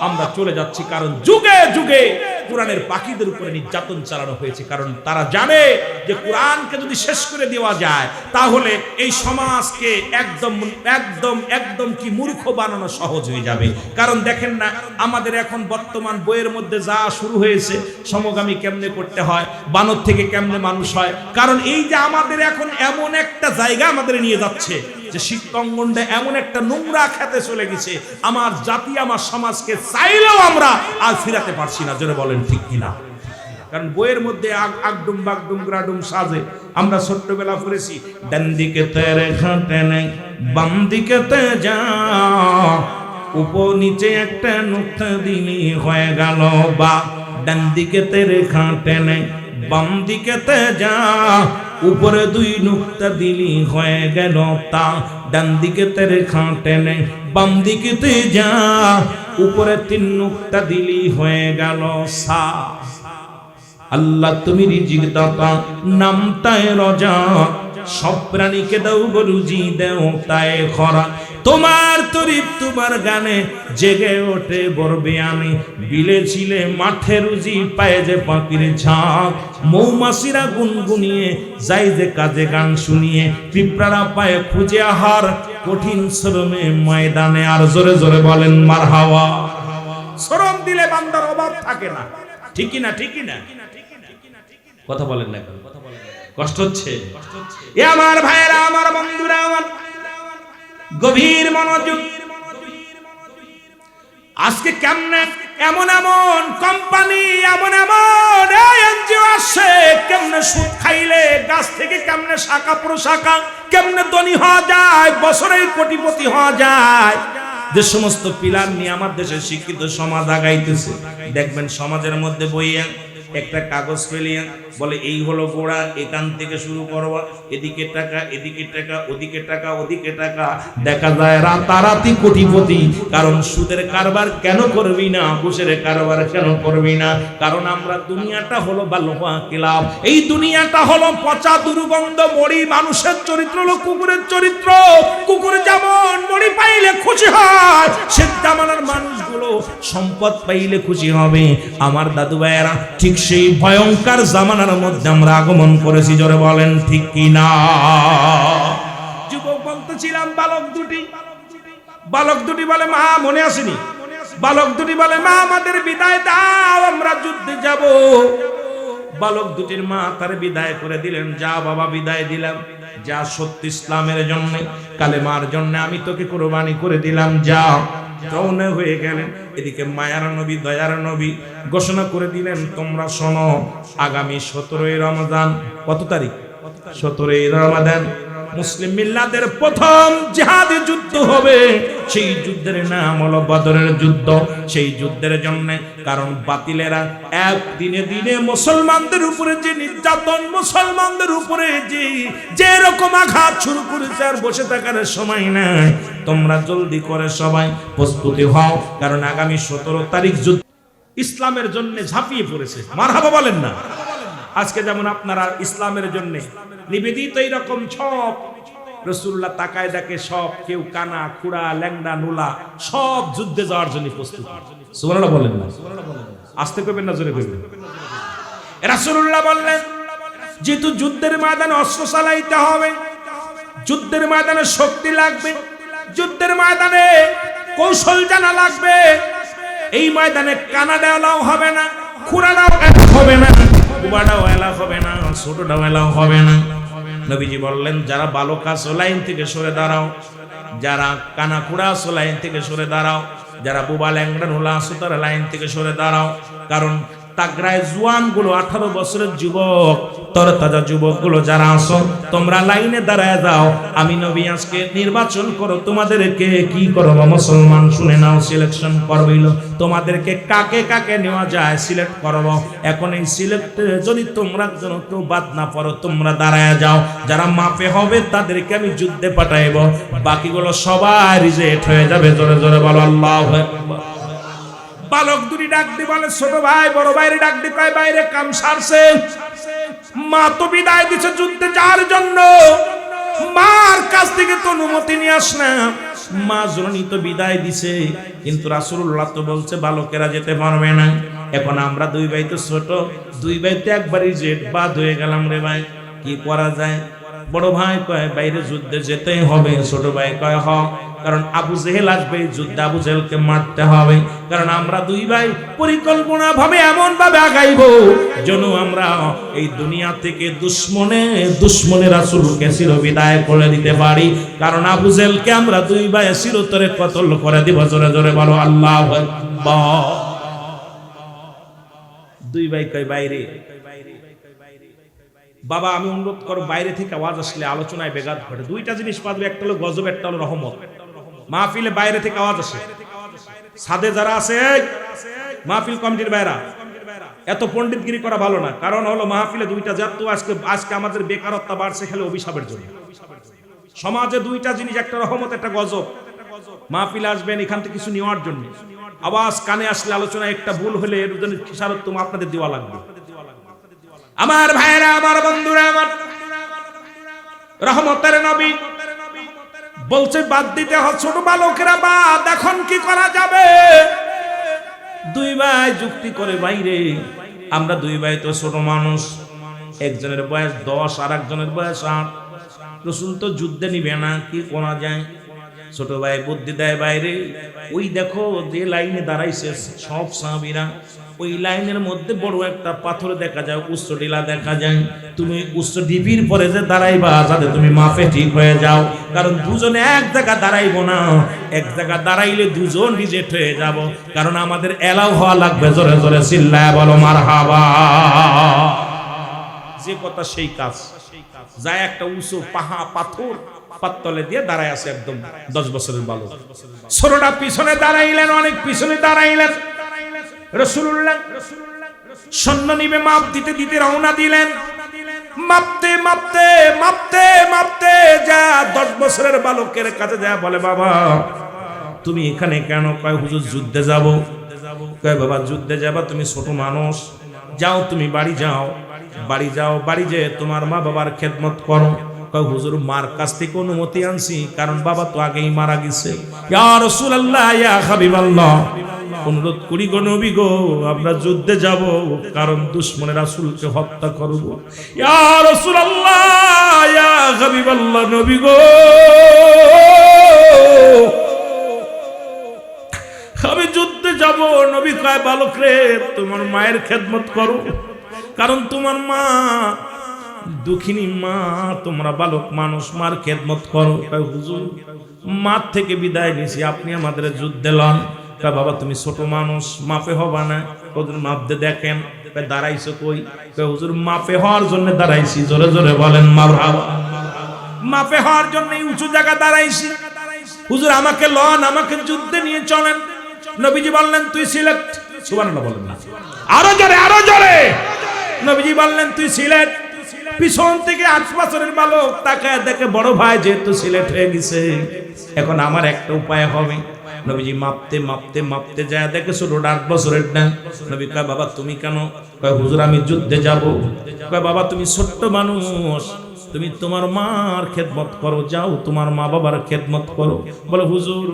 Speaker 1: আমরা চলে যাচ্ছি, কারণ যুগে যুগে কোরআনের পাখিদের উপরে নির্যাতন চালানো হয়েছে। কারণ তারা জানে যে কোরআনকে যদি শেষ করে দেওয়া যায় তাহলে এই সমাজকে একদম একদম একদম কি মূর্খ বানানো সহজ হয়ে যাবে। কারণ দেখেন না, আমাদের এখন বর্তমান বইয়ের মধ্যে যা শুরু হয়েছে, সমগামী কেমনে করতে হয়, বানর থেকে কেমনে মানুষ হয়। কারণ এই যে আমাদের এখন এমন একটা জায়গা আমাদের নিয়ে যাচ্ছে যে শিক্ষাঙ্গনটা এমন একটা নোংরা খেতে চলে গেছে, আমার জাতি আমার সমাজকে চাইলেও আমরা আর ফিরাতে পারছি না। জোরে বলেন ঠিক কিনা? কারণ বইয়ের মধ্যে আগডুম বাগডুম গ্রাডুম সাজে। আমরা ছোট্টবেলা পড়েছি, ডান দিকে তেরে ঘাটে নেই, বাম দিকে তে যা, উপর নিচে একটা নুক্তা দিলি হয়ে গেল বা। ডান দিকে তেরে ঘাটে নেই, বাম দিকে তে যা, উপরে 2 নুক্তা দিলি হয়ে গেল তা। ডান দিকে তেরে ঘাটে নেই, বাম দিকে তে যা, উপরে 3 নুক্তা দিলি হয়ে গেল সা। আল্লাহ তুমি রিজিক দাতা, নামতায় রজা, সব প্রাণীকে দাও গো রুজি দেও তাই খরা। তোমার তরিফ তোমার গানে জেগে ওঠে বরবেয়ানে, বিলে ছিলে মাঠে রুজি পায় যে পাখির ঝাঁক। মৌমাছিরা গুনগুনিয়ে যায় যে কাজে গান শুনিয়ে, পিঁপড়ারা পায় খুঁজে আহার কঠিন শ্রমে ময়দানে। আর জোরে জোরে বলেন মারহাবা। শ্রম দিলে বান্দার অভাব থাকে না। ঠিক কি না? কথা বলেন না, কষ্ট হচ্ছে? এ আমার ভাইয়েরা, আমার বন্ধুরা, আমার গভীর মনোযোগ। আজকে কেমনে এমন এমন কোম্পানি, এমন এমন এনজিও আসছে, কেমনে সুদ খাইলে গাছ থেকে কেমনে শাখা প্রশাখা, কেমনে ধনী হওয়া যায়, বছরেই কোটিপতি হওয়া যায়। যে সমস্ত পিলার নিয়ে আমার দেশের শিক্ষিত সমাজ আগাইতেছে, দেখবেন সমাজের মধ্যে বইয়া একটা কাগজ ফেলিয়া বলে এই হলো গোড়া, এখান থেকে শুরু করবা, এদিকে টাকা, এদিকে টাকা, ওদিকে টাকা, ওদিকে টাকা। দেখা যায় রাতারাতি কোটিপতি। কারণ সুদের কারবার কেন করবি না, ঘুষের কারবার কেন করবি না? কারণ আমরা দুনিয়াটা হলো বালুয়া কিলাব, এই দুনিয়াটা হলো পচা দুর্গন্ধ মরি। মানুষের চরিত্র হলো কুকুরের চরিত্র। কুকুর যেমন মরি পাইলে খুশি হয়, সে জামানার মানুষগুলো সম্পদ পাইলে খুশি হবে। আমার দাদু ভাইয়েরা, ঠিক সেই ভয়ঙ্কর জামানার মধ্যে আমরা আগমন করেছি। জোরে বলেন ঠিক কি না? যুবক বলতেছিলাম, বালক দুটি বলে মা, মনে আসেনি? বালক দুটি বলে মা, আমাদের বিদায় দাও, আমরা যুদ্ধে যাব। বালক দুটির মা তার বিদায় করে দিলেন। যা বাবা, বিদায় দিলাম, যা সত্য ইসলামের জন্য, কালেমার জন্য আমি তোকে কুরবানি করে দিলাম, যা। রওনা হয়ে গেলেন। এদিকে মায়ার নবী, দয়ার নবী ঘোষণা করে দিলেন, তোমরা শোনো, আগামী 17ই রমজান, কত তারিখ? 17ই রমজান মুসলিম মিল্লাতের প্রথম জিহাদি যুদ্ধ হবে। সেই যুদ্ধের নাম হলো বদরের যুদ্ধ। সেই যুদ্ধের জন্য, কারণ বাতিলেরা এক দিনে দিনে মুসলমানদের উপরে যে নির্যাতন, মুসলমানদের উপরে যে রকম আঘাত শুরু করেছে, আর বসে থাকার সময় নাই। তোমরা জলদি করে সবাই প্রস্তুতি হও, কারণ আগামী 17 তারিখ যুদ্ধ ইসলামের জন্য ঝাঁপিয়ে পড়েছে। মারহাবা বলেন না? আজকে যেমন আপনারা ইসলামের জন্য নিবেদিত, এইরকম সব রাসূলুল্লাহ তাকায় দেখে, সব কেউ কানা খুড়া ল্যাংড়া নুলা সব যুদ্ধে যাওয়ার জন্য প্রস্তুত। সুবহানাল্লাহ বলেন না? আস্তে করবেন না, জোরে করবেন? রাসূলুল্লাহ বললেন, যেহেতু যুদ্ধের ময়দানে অস্ত্র চালাইতে হবে, যুদ্ধের ময়দানে শক্তি লাগবে, যুদ্ধের ময়দানে কৌশল জানা লাগবে। এই ময়দানে কানাডাও এলাও হবে না, খুড়াটাও হবে না, বুবাটাও এলাও হবে না, ছোটটাও এলাও হবে না। নবীজি বললেন, যারা বালকা লাইন থেকে সরে দাঁড়াও, যারা কানা খুড়া লাইন থেকে সরে দাঁড়াও, যারা বুবা ল্যাংড়া নুলা সুতার লাইন থেকে সরে দাঁড়াও। কারণ তাগড়ায় জোয়ান গুলো, 18 বছরের যুবক, তরতাজা যুবক গুলো যারা আসো, তোমরা লাইনে দাঁড়ায় যাও। আমি নবী আজকে নির্বাচন করো, তোমাদেরকে কি করব মুসলমান শুনে নাও, সিলেকশন করবিল, তোমাদেরকে কাকে কাকে নেওয়া যায় সিলেক্ট করব। এখন এই সিলেক্ট যদি তোমরা কেউ বাদ না পড়ো, তোমরা দাঁড়ায় যাও। যারা মাপে হবে তাদেরকে আমি যুদ্ধে পাঠাইব, বাকিগুলো সবাই রিজেক্ট হয়ে যাবে। জোরে জোরে বলো আল্লাহু আকবার। বালক দুটি ডাক দি বলে, ছোট ভাই বড় ভাইরে ডাক দি কয়, বাইরে কাম সারছে। মা তো বিদায় দিছে যুদ্ধে যাওয়ার জন্য, মার কাছ থেকে তো অনুমতি নিয়ে আস না। মা জননী তো বিদায় দিছে, কিন্তু রাসূলুল্লাহ তো বলছে বালকেরা যেতে পারবে না। এখন আমরা দুই ভাই তো ছোট, দুই ভাই তো একবারই জেট বাদ হয়ে গেলাম রে ভাই, কি করা যায়? বড় ভাই কয়, বাইরে যুদ্ধে যেতেই হবে। ছোট ভাই কয়, হ, কারণ আবু জেহেল আসবে, যুদ্ধে আবু জেহেলকে মারতে হবে। কারণ আমরা দুই ভাই পরিকল্পনা ভাবে এমন ভাবে আগাইবো যেন আমরা এই দুনিয়া থেকে দুশ্মনে রাসূলকে চিরবিদায় করে দিতে পারি। কারণ আবু জেহেলকে আমরা দুই ভাই চিরতরে কতল করে দিব। জোরে জোরে বলো আল্লাহু আকবার। দুই ভাই কয়, বাইরে বাবা আমি অনুরোধ করো, বাইরে থেকে আওয়াজ আসলে আলোচনায় বেঘাত ঘটে। দুইটা জিনিস পাবে, একটা হলো গজব, একটা হলো রহমত। মাহফিলে বাইরে থেকে আওয়াজ আসে, সাদে যারা আছে মাহফিল কমিটির বাইরা, এত পণ্ডিতগিরি করা ভালো না। কারণ হলো মাহফিলে দুইটা জাত, আজকে আমাদের বেকারত্ব বাড়ছে খেলে অভিশাপের জন্য। সমাজে দুইটা জিনিস, একটা রহমত, একটা গজব। মাহফিলে আসবেন এখান থেকে কিছু নেওয়ার জন্য, আওয়াজ কানে আসলে আলোচনা একটা ভুল হলে এর জন্য খেসারত তোমার আপনাদের দেওয়া লাগবে। আমার ভাইরা, আমার বন্ধুরা, আমার রহমতের নবী বলছে বাদ দিতে হয় ছোট বালকেরা বাদ, এখন কি করা যাবে? দুই ভাই যুক্তি করে, বাইরে আমরা দুই ভাই তো ছোট মানুষ, একজনের বয়স 10 আর একজনের বয়স 8, রাসূল তো যুদ্ধে নিবে না, কি করা যায়? ছোট ভাই বুদ্ধি দেয়, বাইরে ওই দেখো যে লাইনে দাঁড়াইছে সব সাহাবীরা, ওই লাইনের মধ্যে বড় একটা পাথর দেখা যায়, উচ্চ টিলা দেখা যায়। তুমি উচ্চ ঢিপির পরে যে দাঁড়াইবা যাতে তুমি মাপে ঠিক হয়ে যাও, কারণ দুজনে এক জায়গা দাঁড়াইবো না, এক জায়গা দাঁড়াইলে দুজন রিজেক্ট হয়ে যাব, কারণ আমাদের এলাও হওয়া লাগবে। জোরে জোরে চিল্লায় বলো মারহাবা। যে কথা সেই কাজ। যায় একটা উঁচু পাথর পাততলে দিয়ে দাঁড়ায় আছে একদম 10 বছরের বালক। ছোটটা পিছনে দাঁড়াইলেন, অনেক পিছনে দাঁড়াইলেন। রাসূলুল্লাহ সৈন্য নিবে মাপ দিতে দিতে রওনা দিলেন। মাপতে মাপতে মাপতে মাপতে যা 10 বছরের বালকের কাছে যা বলে, বাবা তুমি এখানে কেন? কয় হুজুর যুদ্ধে যাব। কয় বাবা যুদ্ধে যাবা? তুমি ছোট মানুষ, যাও তুমি বাড়ি যাও, বাড়ি যাও, বাড়ি যেয়ে তোমার মা বাবার খেদমত করো। কয় হুজুর মার কাছ থেকে অনুমতি আনছি, কারণ বাবা তো আগেই মারা গেছে। ইয়া রাসূলুল্লাহ ইয়া হাবিবাল্লাহ, অনুরোধ করি গো নবী গো, আমরা যুদ্ধে যাব, কারণ দুশমনের রাসূলকে হত্যা করব। ইয়া রাসূলুল্লাহ ইয়া হাবিবাল্লাহ, নবী গো আমি যুদ্ধে যাব। নবী কয় বালক রে, তোমার মায়ের খেদমত করো, কারণ তোমার মা দুঃখিনী মা, তোমরা বালক মানুষ, মার খেদমত করো। কয় হুজুর মার থেকে বিদায় নিছি, আপনি আমাদের যুদ্ধে লন। কয় বাবা তুমি ছোট মানুষ, মাপে হবা না। হুজুর মাপতে দেখেন। কয় দাঁড়াইছো কই? কয় হুজুর মাপে হওয়ার জন্য দাঁড়াইছি। জোরে জোরে বলেন মারহাবা। মাপে হওয়ার জন্য উঁচু জায়গা দাঁড়াইছি। হুজুর আমাকে লন, আমাকে যুদ্ধে নিয়ে চলেন। নবীজি বললেন তুই সিলেক্ট। সুবহানাল্লাহ বলেন না, আরো জোরে আরো জোরে। নবীজি বললেন তুই সিলেক্ট। পিছন থেকে 8 বছরের বালক তাকায় দেখে বড় ভাই যেহেতু সিলেক্ট হয়ে গেছে, এখন আমার একটা উপায় হবে। নবীজি মাপতে মাপতে মাপতে যায় দেখে ছোটটা 8 বছরের না। নবী কয় বাবা তুমি কেন? কয় হুজুর আমি যুদ্ধে যাব। কয় বাবা তুমি ছোট্ট মানুষ, তুমি তোমার মার খেদমত করো, যাও তোমার মা বাবার খেদমত করো। বলে হুজুর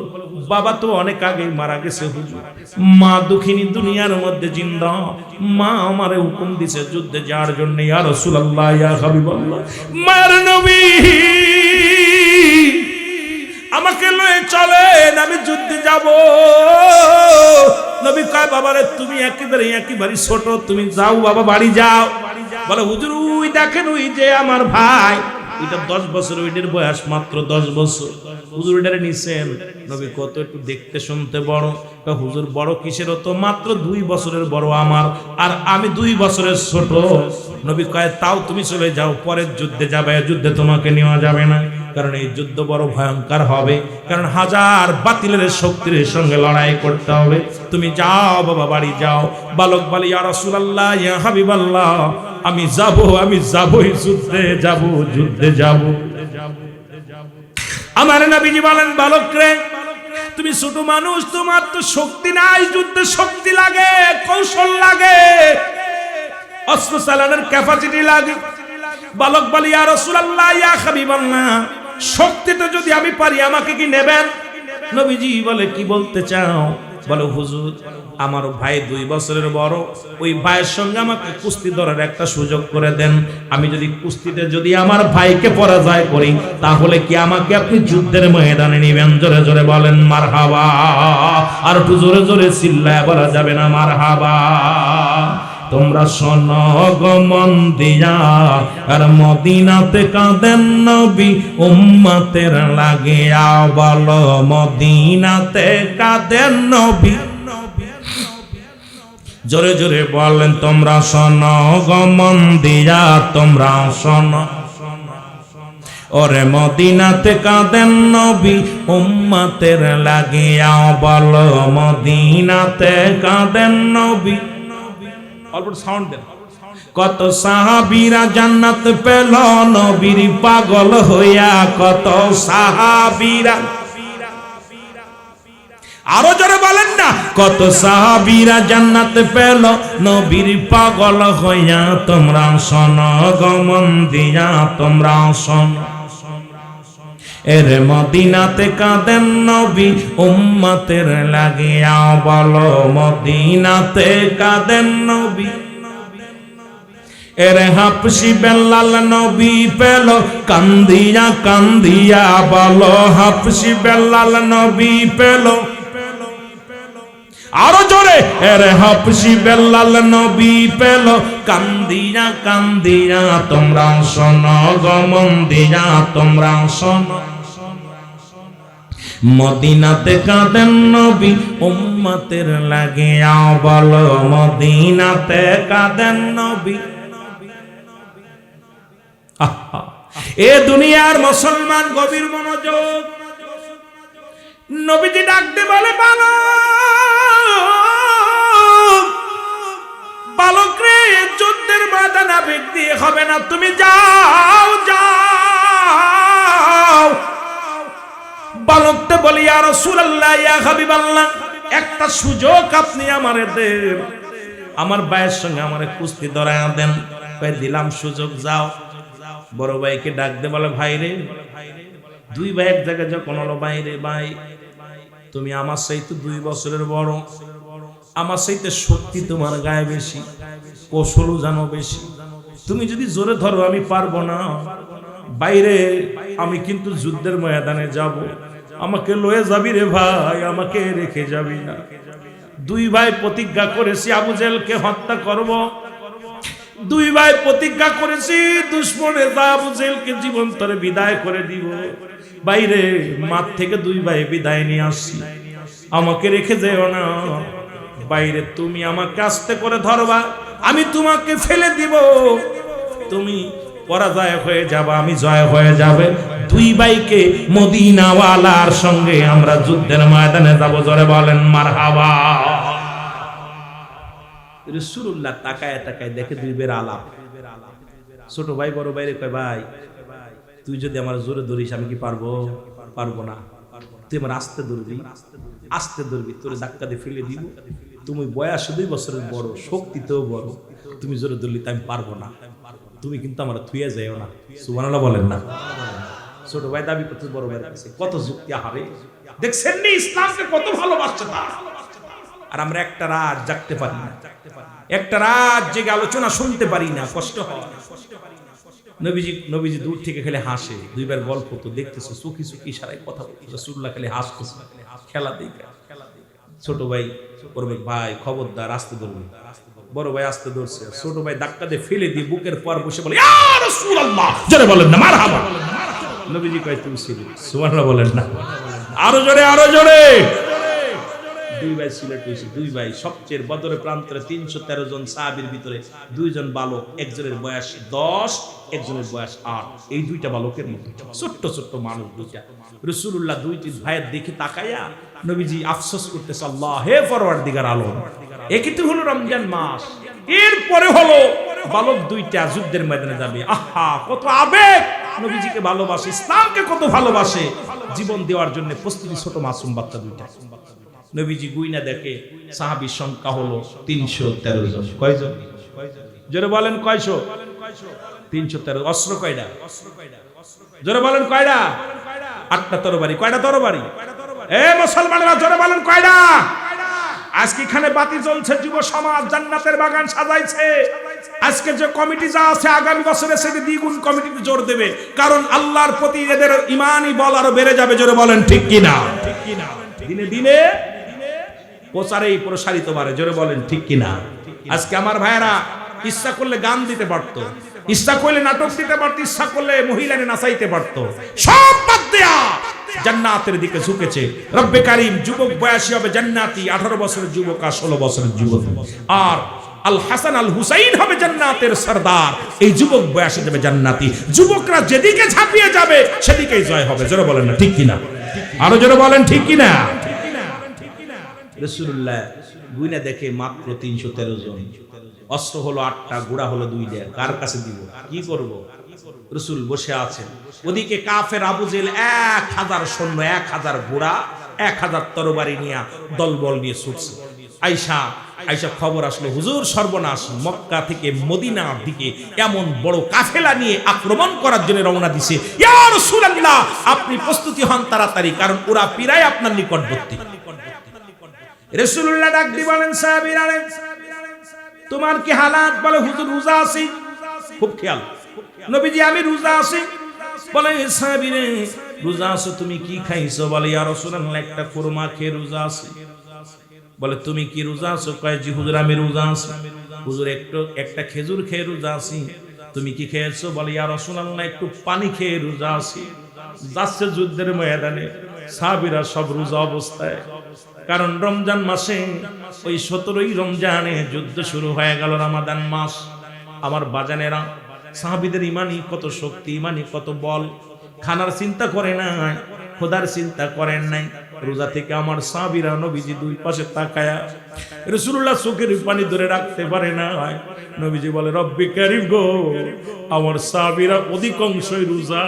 Speaker 1: বাবা তো অনেক আগে মারা গেছে হুজুর, মা দুঃখিনী দুনিয়ার মধ্যে জিন্দা, মা আমারে হুকুম দিছে যুদ্ধে যাওয়ার জন্য। ইয়া রাসূলুল্লাহ ইয়া হাবিবাল্লাহ, মার নবী আমাকে লয়ে চলেন, আমি যুদ্ধে যাব। নবী কয় বাবারে তুমি একেবারে ছোট, তুমি যাও বাবা, বাড়ি যাও। বলে হুজুর ওই দেখেন ওই যে আমার ভাই, ওইটা 10 বছর, ওইটার বয়স মাত্র 10 বছর। হুজুর এটারে নিছেন। নবী কত একটু দেখতে শুনতে বড়। হুজুর বড় কিসের? তো মাত্র 2 বছরের বড় আমার, আর আমি 2 বছরের ছোট। নবী কয় তাও তুমি চলে যাও, পরের যুদ্ধে যাবে, যুদ্ধে তোমাকে নেওয়া যাবে না, কারণ এই যুদ্ধ বড় ভয়ঙ্কর হবে, কারণ হাজার বাতিলের শক্তির সঙ্গে লড়াই করতে হবে। তুমি যাও বাবা, বাড়ি যাও। বালক বলে ইয়া রাসূলুল্লাহ ইয়া হাবিবাল্লাহ, আমি যাবই, যুদ্ধে যাব, যুদ্ধে যাব। আমার নবীজি বলেন বালক রে, তুমি ছোট মানুষ, তোমার তো শক্তি নাই, যুদ্ধে শক্তি লাগে, কৌশল লাগে, অস্ত্র চালানোর ক্যাপাসিটি লাগে। বালক বলে ইয়া রাসূলুল্লাহ ইয়া হাবিবাল্লাহ, শক্তিটা যদি আমি পারি আমাকে কি নেবেন? নবীজি বলে কি বলতে চাও? বলে হুজুর আমার ভাই 2 বছরের বড়, ওই ভাইয়ের সঙ্গে আমাকে কুস্তি ধরার একটা সুযোগ করে দেন। আমি যদি কুস্তিতে যদি আমার ভাইকে পরাজয় করি, তাহলে কি আমাকে আপনি যুদ্ধের ময়দানে নেবেন? জোরে জোরে বলেন মারহাবা। আর একটু জোরে জোরে চিল্লায় বলা যাবে না মারহাবা? তোমরা শোনো গো মন দিয়া, আর মদিনাতে কাঁদেন নবী উম্মতের লাগিয়া। বলো মদিনাতে কাঁদেন নবী। জোরে জোরে বলেন তোমরা শোনো গো মন দিয়া, তোমরা শোনো। ওরে মদিনাতে কাঁদেন নবী উম্মতের লাগিয়া। বলো মদিনাতে কাঁদেন নবী। অল্প সাউন্ড দেন। কত সাহাবীরা জান্নাত পেল নবীর পাগল হইয়া, কত সাহাবীরা, আরো জোরে বলেন না, কত সাহাবীরা জান্নাত পেল নবীর পাগল হইয়া। তোমরা শোনো গো মন দিয়া, তোমরা শোনো। এর মদিনাতে কাঁদেন নবী উম্মতের লাগিয়া। বলো মদিনাতে কাঁদেন নবী। এর হাফসি বেলাল নবী পেল কান্দিয়া কান্দিয়া। বলো হাফসি বেলাল নবী পেল আরো জোরে, এরে হাবশি বেলাল নবী পেল কান্দিয়া কান্দিয়া, তোমরা শোনো গো মন দিয়া তোমরা শোনো। মদিনাতে কাঁদেন নবী উম্মতের লাগিয়া, বলো মদিনাতে কাঁদেন নবী। এ দুনিয়ার মুসলমান গভীর মনোযোগ। নবীজি ডাকতে বলে বালক রে, যুদ্ধের ময়দানে আবেগ দিয়ে হবে না, তুমি যাও যাও। বালকটা বলি ইয়া রাসূলুল্লাহ ইয়া হাবিবাল্লাহ, একটা সুযোগ আপনি আমারে দেন, আমার ভাইয়ের সঙ্গে আমারে কুস্তি ধরায়া দেন। কই দিলাম সুযোগ, যাও। বড় ভাইকে ডাক দে, বলে ভাই রে, দুই ভাই এক জায়গায় যখন হলো, ভাই রে ভাই, তুমি আমার চাইতে 2 বছরের বড়, আমার চাইতে শক্তি তোমার গায়ে বেশি, কৌশলও জানো বেশি, তুমি যদি জোরে ধরো আমি পারবো না। বাইরে আমি কিন্তু যুদ্ধের ময়দানে যাব, আমাকে লয়ে যাবি রে ভাই, আমাকে রেখে যাবি না। 2 ভাই প্রতিজ্ঞা করেছি আবু জেহেলকে হত্যা করব, 2 ভাই প্রতিজ্ঞা করেছি দুশমনে আবু জেহেলকে জীবন্তরে বিদায় করে দিব। বাইরে মাঠ থেকে 2 ভাই বিদায় নিয়ে আসছি, আমাকে রেখে যেও না। বাইরে তুমি আমাকে আস্তে করে ধরবা, আমি তোমাকে ফেলে দিব, তুমি পরাজয় হয়ে যাবে, আমি জয় হয়ে যাবে। 2 ভাইকে মদিনাওয়ালার সঙ্গে আমরা যুদ্ধের ময়দানে যাব, জোরে বলেন মারহাবা। রাসূলুল্লাহ তাকায় তাকায় দেখে 2 বের আলাপ। ছোট ভাই বড় ভাইরে কয়, ভাই তুই যদি আমার জোরে ধরিস আমি কি পারবো? পারবো না। তুই আমার আস্তে ধরবি, আস্তে ধরবি, তোরে ধাক্কা দিয়ে ফেলে দিব। তুমি বয়সে 2 বছরের বড়, শক্তিতেও বড়, তুমি জোরে ধরলি আমি পারবো না, তুমি কিন্তু আমার থুয়ে যাইও না। সুবহানাল্লাহ বলেন না। ছোট ভাই দাবি করতে বড় ভাইয়ের কাছে, কত যুক্তি হারে দেখছেন নি, ইসলামকে কত ভালোবাসছে তা। আর আমরা একটা রাত জাগতে পারি না, একটা রাত জেগে আলোচনা শুনতে পারি না, কষ্ট হয়। নবীজি দূর থেকে খেলে হাসে, 2 বার গল্প তো দেখতেছে, চুকি চুকি ইশারায় কথা বলতে, রাসূলুল্লাহ খালি হাসতেছে, খেলা দেখে। ছোট ভাই বলবে, ভাই খবরদার আস্তে ধরবে। বড় ভাই আস্তে ধরছে, ছোট ভাই ধাক্কা দিয়ে ফেলে দিয়ে বুকের পর বসে বলে, ইয়া রাসূলুল্লাহ, জোরে বলেন না মারহাবা। নবীজি কয় তুমি ছিলে, সুবহানাল্লাহ বলেন না, আরো জোরে আরো জোরে। 2 ভাই সিলেট হয়েছে, 2 ভাই সবচেয়ে বদরের প্রান্তরে 313 জন সাহাবীর ভিতরে 2 জন বালক, একজনের বয়স 10, একজনের বয়স 8। এই 2টা বালকের মধ্যে ছোট্ট ছোট্ট মানুষ 2টা। রাসূলুল্লাহ 2টি ভাইয়ের দিকে তাকায়া নবীজি আফসোস করতেছে, আল্লাহ হে পরওয়ারদিগার আলম, একই তো হলো রমজান মাস, এরপরে হলো বালক 2টা যুদ্ধের ময়দানে যাবে। আহা কত আবেগ, নবীজিকে ভালোবাসে, ইসলামকে কত ভালোবাসে, জীবন দেওয়ার জন্য প্রস্তুতি ছোট মাসুম বাচ্চা 2টা। নবীজি গুইনা দেখে সাহাবীর সংখ্যা হলো 313 জন। কয়জন? জোরে বলেন কয়শো? 313। অস্ত্র কয়টা? জোরে বলেন কয়টা? 8টা তরবারি। কয়টা তরবারি? এ মুসলমানরা জোরে বলেন কয়টা? আজকে এখানে বাতি জ্বলছে, যুব সমাজ জান্নাতের বাগান সাজাইছে। আজকে যে কমিটি যা আছে আগামী বছরে সেটি দ্বিগুণ কমিটিতে জোর দেবে, কারণ আল্লাহর প্রতি এদের ঈমানি বল আরো বেড়ে যাবে। জোরে বলেন ঠিক কিনা? দিনে দিনে প্রচারেই প্রসারিত বাড়ে। জোরে বলেন ঠিক কিনা? আজকে আমার ভাইয়েরা ইচ্ছা করলে গান দিতে পারতো, ইচ্ছা করলে নাটক দিতে পারতো, ইচ্ছা করলে মহিলাকে নাচাইতে পারতো, সব বাদ দেয়া জান্নাতের দিকে ঝুঁকেছে। রব্বে কারীম যুবক বয়সী হবে জান্নাতি, 18 বছরের যুবক আর 16 বছরের যুবক। আর আল হাসান আল হুসাইন হবে জান্নাতের সরদার, এই যুবক বয়সে যাবে জান্নাতি। যুবকরা যেদিকে ঝাঁপিয়ে যাবে সেদিকেই জয় হবে। জোরে বলেন না ঠিক কিনা? আরো জোরে বলেন ঠিক কিনা? রাসূলুল্লাহ গুইনা দেখে মাত্র 313 জন। অস্ত্র হলো 8টা, ঘোড়া হলো 2টা। কার কাছে দিব? কি করব? রাসূল বসে আছেন, ওদিকে কাফের আবু জেহেল 1000 সৈন্য, 1000 ঘোড়া, 1000 তরবারি নিয়ে দলবল নিয়ে ছুটছে। আয়েশা খবর আসলো, হুজুর সর্বনাশ, মক্কা থেকে মদিনার দিকে এমন বড় কাফেলা নিয়ে আক্রমণ করার জন্য রওনা দিছে। ইয়া রাসূলুল্লাহ আপনি প্রস্তুতি হন তাড়াতাড়ি, কারণ ওরা প্রায় আপনার নিকটবর্তী। রাসূলুল্লাহ ডাক দিয়ে বলেন, সাহাবীরা তোমার কি হালাত? বলে হুজুর রোজা আছি। খুব খেয়াল, নবীজি আমি রোজা আছি। বলে সাহাবীরা রোজা আছো, তুমি কি খাইছো? বলে ইয়া রাসূলুল্লাহ একটা কুরমা খেয়ে রোজা আছি। বলে তুমি কি রোজা আছো? কয় জি হুজুর আমি রোজা আছি। হুজুর একটা খেজুর খেয়ে রোজা আছি। তুমি কি খেয়েছো? বলে ইয়া রাসূলুল্লাহ একটু পানি খেয়ে রোজা আছি। যাচ্ছে যুদ্ধের ময়দানে, সাহাবীরা সব রোজা অবস্থায়, কারণ রমজান মাসে ওই 17ই রমজানে যুদ্ধ শুরু হয়ে গেল, রমাদান মাস। আমার বাজানেরা, সাহাবীদের ইমানি কত শক্তি, ইমানি কত বল। খানার চিন্তা করে নাই, খোদার চিন্তা করেন নাই। রোজা থেকে আমার সাহাবীরা নবীজি দুই পাশে তাকায়া রাসূলুল্লাহ চোখের পানি ধরে রাখতে পারে না। নবীজি বলে রব্বি কারীম গো, আমার সাহাবীরা অধিকাংশই রোজা,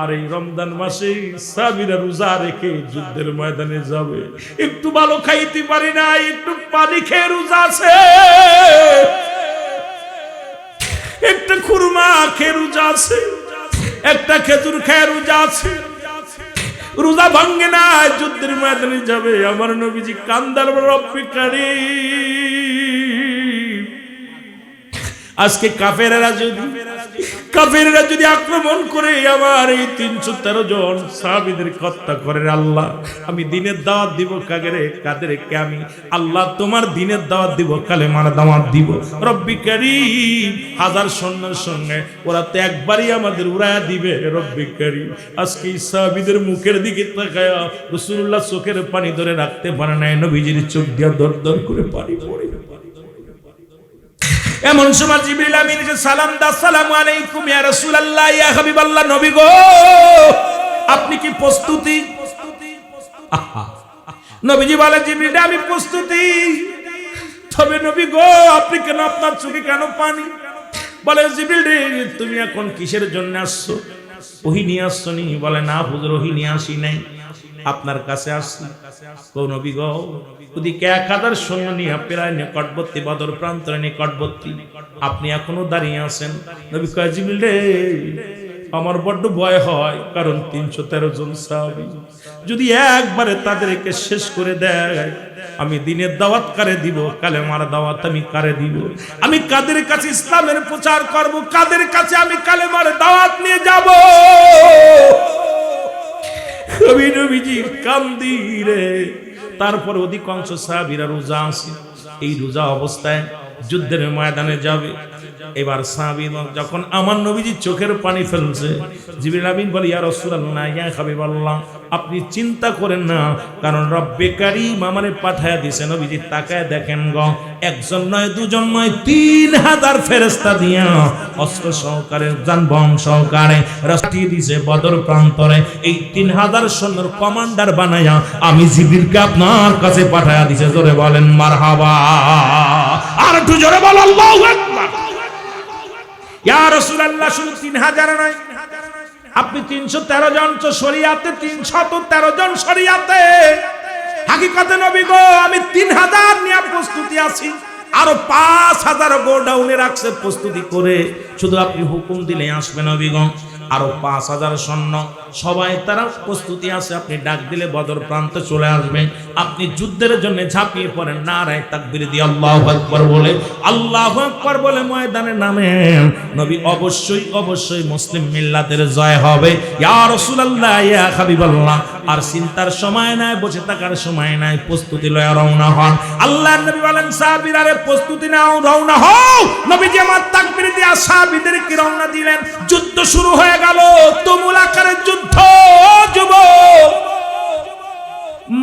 Speaker 1: আর এই রমজান মাসে সাহাবীরা রোজা রেখে যুদ্ধের ময়দানে যাবে। একটু ভালো খাইতে পারি না, একটু পানি খেয়ে রোজা আছে, একটা খুরমা খেয়ে রোজা আছে, একটা খেজুর খেয়ে রোজা আছে। রোজা ভাঙ্গে না, যুদ্ধের ময়দানে যাবে। আমার নবীজি কান্দার রব্বি কারীম, আজকে কাফেররা যদি আক্রমণ করে আমার এই 313 জন সাহাবীদের হত্যা করে, আল্লাহ আমি দিনের দাওয়াত দিব কাদেরকে আমি আল্লাহ তোমার দিনের দাওয়াত দিব, কালেমার দাওয়াত দিব। রব্বি কারীম, হাজার সৈন্যের সঙ্গে ওরা তো একবারই আমাদের উড়ায়া দিবে। রব্বি কারীম, আজকে সাহাবীদের মুখের দিকে তাকায়া রাসূলুল্লাহ চোখের পানি ধরে রাখতে পারে না, নবীজির চোখ দিয়ে দর দর করে পানি পড়ে। এমন সময় জিবরিল আমিন এসে সালাম দা, আসসালামু আলাইকুম ইয়া রাসূলুল্লাহ, ইয়া হাবিবাল্লাহ, নবী গো আপনি কি প্রস্তুতি? নবীজি বলে জিবরিল আমি প্রস্তুতি, তবে নবী গো আপনি কেন, আপনার চোখে কেন পানি? বলে জিবরিল রে তুমি এখন কিসের জন্য আসছো? ওহী নিয়ে আসছো নি? বলে না হুজুর ওহী নিয়ে আসি নাই, আপনার কাছে আসছি। কো নবী গো ওদিকে 1000 সৈন্য নিয়ে প্রায় নিকটবর্তী বদর প্রান্তরে নিকটবর্তী, আপনি এখনো দাঁড়িয়ে আছেন। নবী কয় জিবরিল রে আমার বড্ড ভয় হয়, কারণ 313 জন সাহাবী যদি একবারে তাদেরকে শেষ করে দেয়, আমি দিনের দাওয়াত কারে দিব, কালেমার দাওয়াত আমি কারে দিব? আমি কাদের কাছে ইসলামের প্রচার করব, কাদের কাছে আমি কালেমার দাওয়াত নিয়ে যাব? নবীজি কান্দি রে। তারপর অধিকাংশ সাহাবীরা রোজা আছে, এই রোজা অবস্থায় যুদ্ধের ময়দানে যাবে। এবার সাহাবী যখন আমার নবীজি চোখের পানি ফেলছে, জিবরিল আমিন বলে ইয়া রাসূলুল্লাহ, ইয়া হাবিবাল্লাহ আপনি চিন্তা করেন না, কারণ রব্বে কারীম আমারে পাঠায়া দিয়েছে। নবীজি তাকায় দেখেন গো, একজন নয় দুজন নয় 3000 ফেরেশতা দিয়া অস্ত্র সহকারে যানবাহন সহকারে রাস্তিয়ে দিয়েছে বদর প্রান্তরে। এই 3000 সৈন্যের কমান্ডার বানায়া আমি জিবরিলকে আপনার কাছে পাঠায়া দিয়েছে। জোরে বলেন মারহাবা, আর একটু জোরে বল আল্লাহু আকবার। ইয়া রাসূলুল্লাহ শুধু 3000 নয়, আপনি 313 জন তো শরীয়তে, 313 জন শরীয়তে। হাকিকতে নবী গো আমি 3000 নিয়ে প্রস্তুতি আছি, আরো 5000 গোডাউনে রাখছে প্রস্তুতি করে, শুধু আপনি হুকুম দিলে আসবে নবী গো। আরো 5000 সৈন্য সবাই তারা প্রস্তুতি আছে, আপনি ডাক দিলে বদর প্রান্তে চলে আসবে। আপনি যুদ্ধের জন্য ঝাঁপিয়ে পড়েন, নারায়ে তাকবীর দিয়ে আল্লাহু আকবার বলে, আল্লাহু আকবার বলে ময়দানে নামেন। নবী অবশ্যই মুসলিম মিল্লাতের জয় হবে। ইয়া রাসূলুল্লাহ, ইয়া হাবিবাল্লাহ, আর চিন্তার সময় নাই, বসে থাকার সময় নাই, প্রস্তুতি লয়ে রওনা হন। আল্লাহর নবী বলেন সাহাবীরা রে প্রস্তুতি নাও, রওনা হও। নবীজি আমার তাকবীর দিয়ে সাহাবীদেরকে রওনা দিলেন। যুদ্ধ শুরু হয়ে গেল, তুমুল আকারের যুদ্ধ। যুবক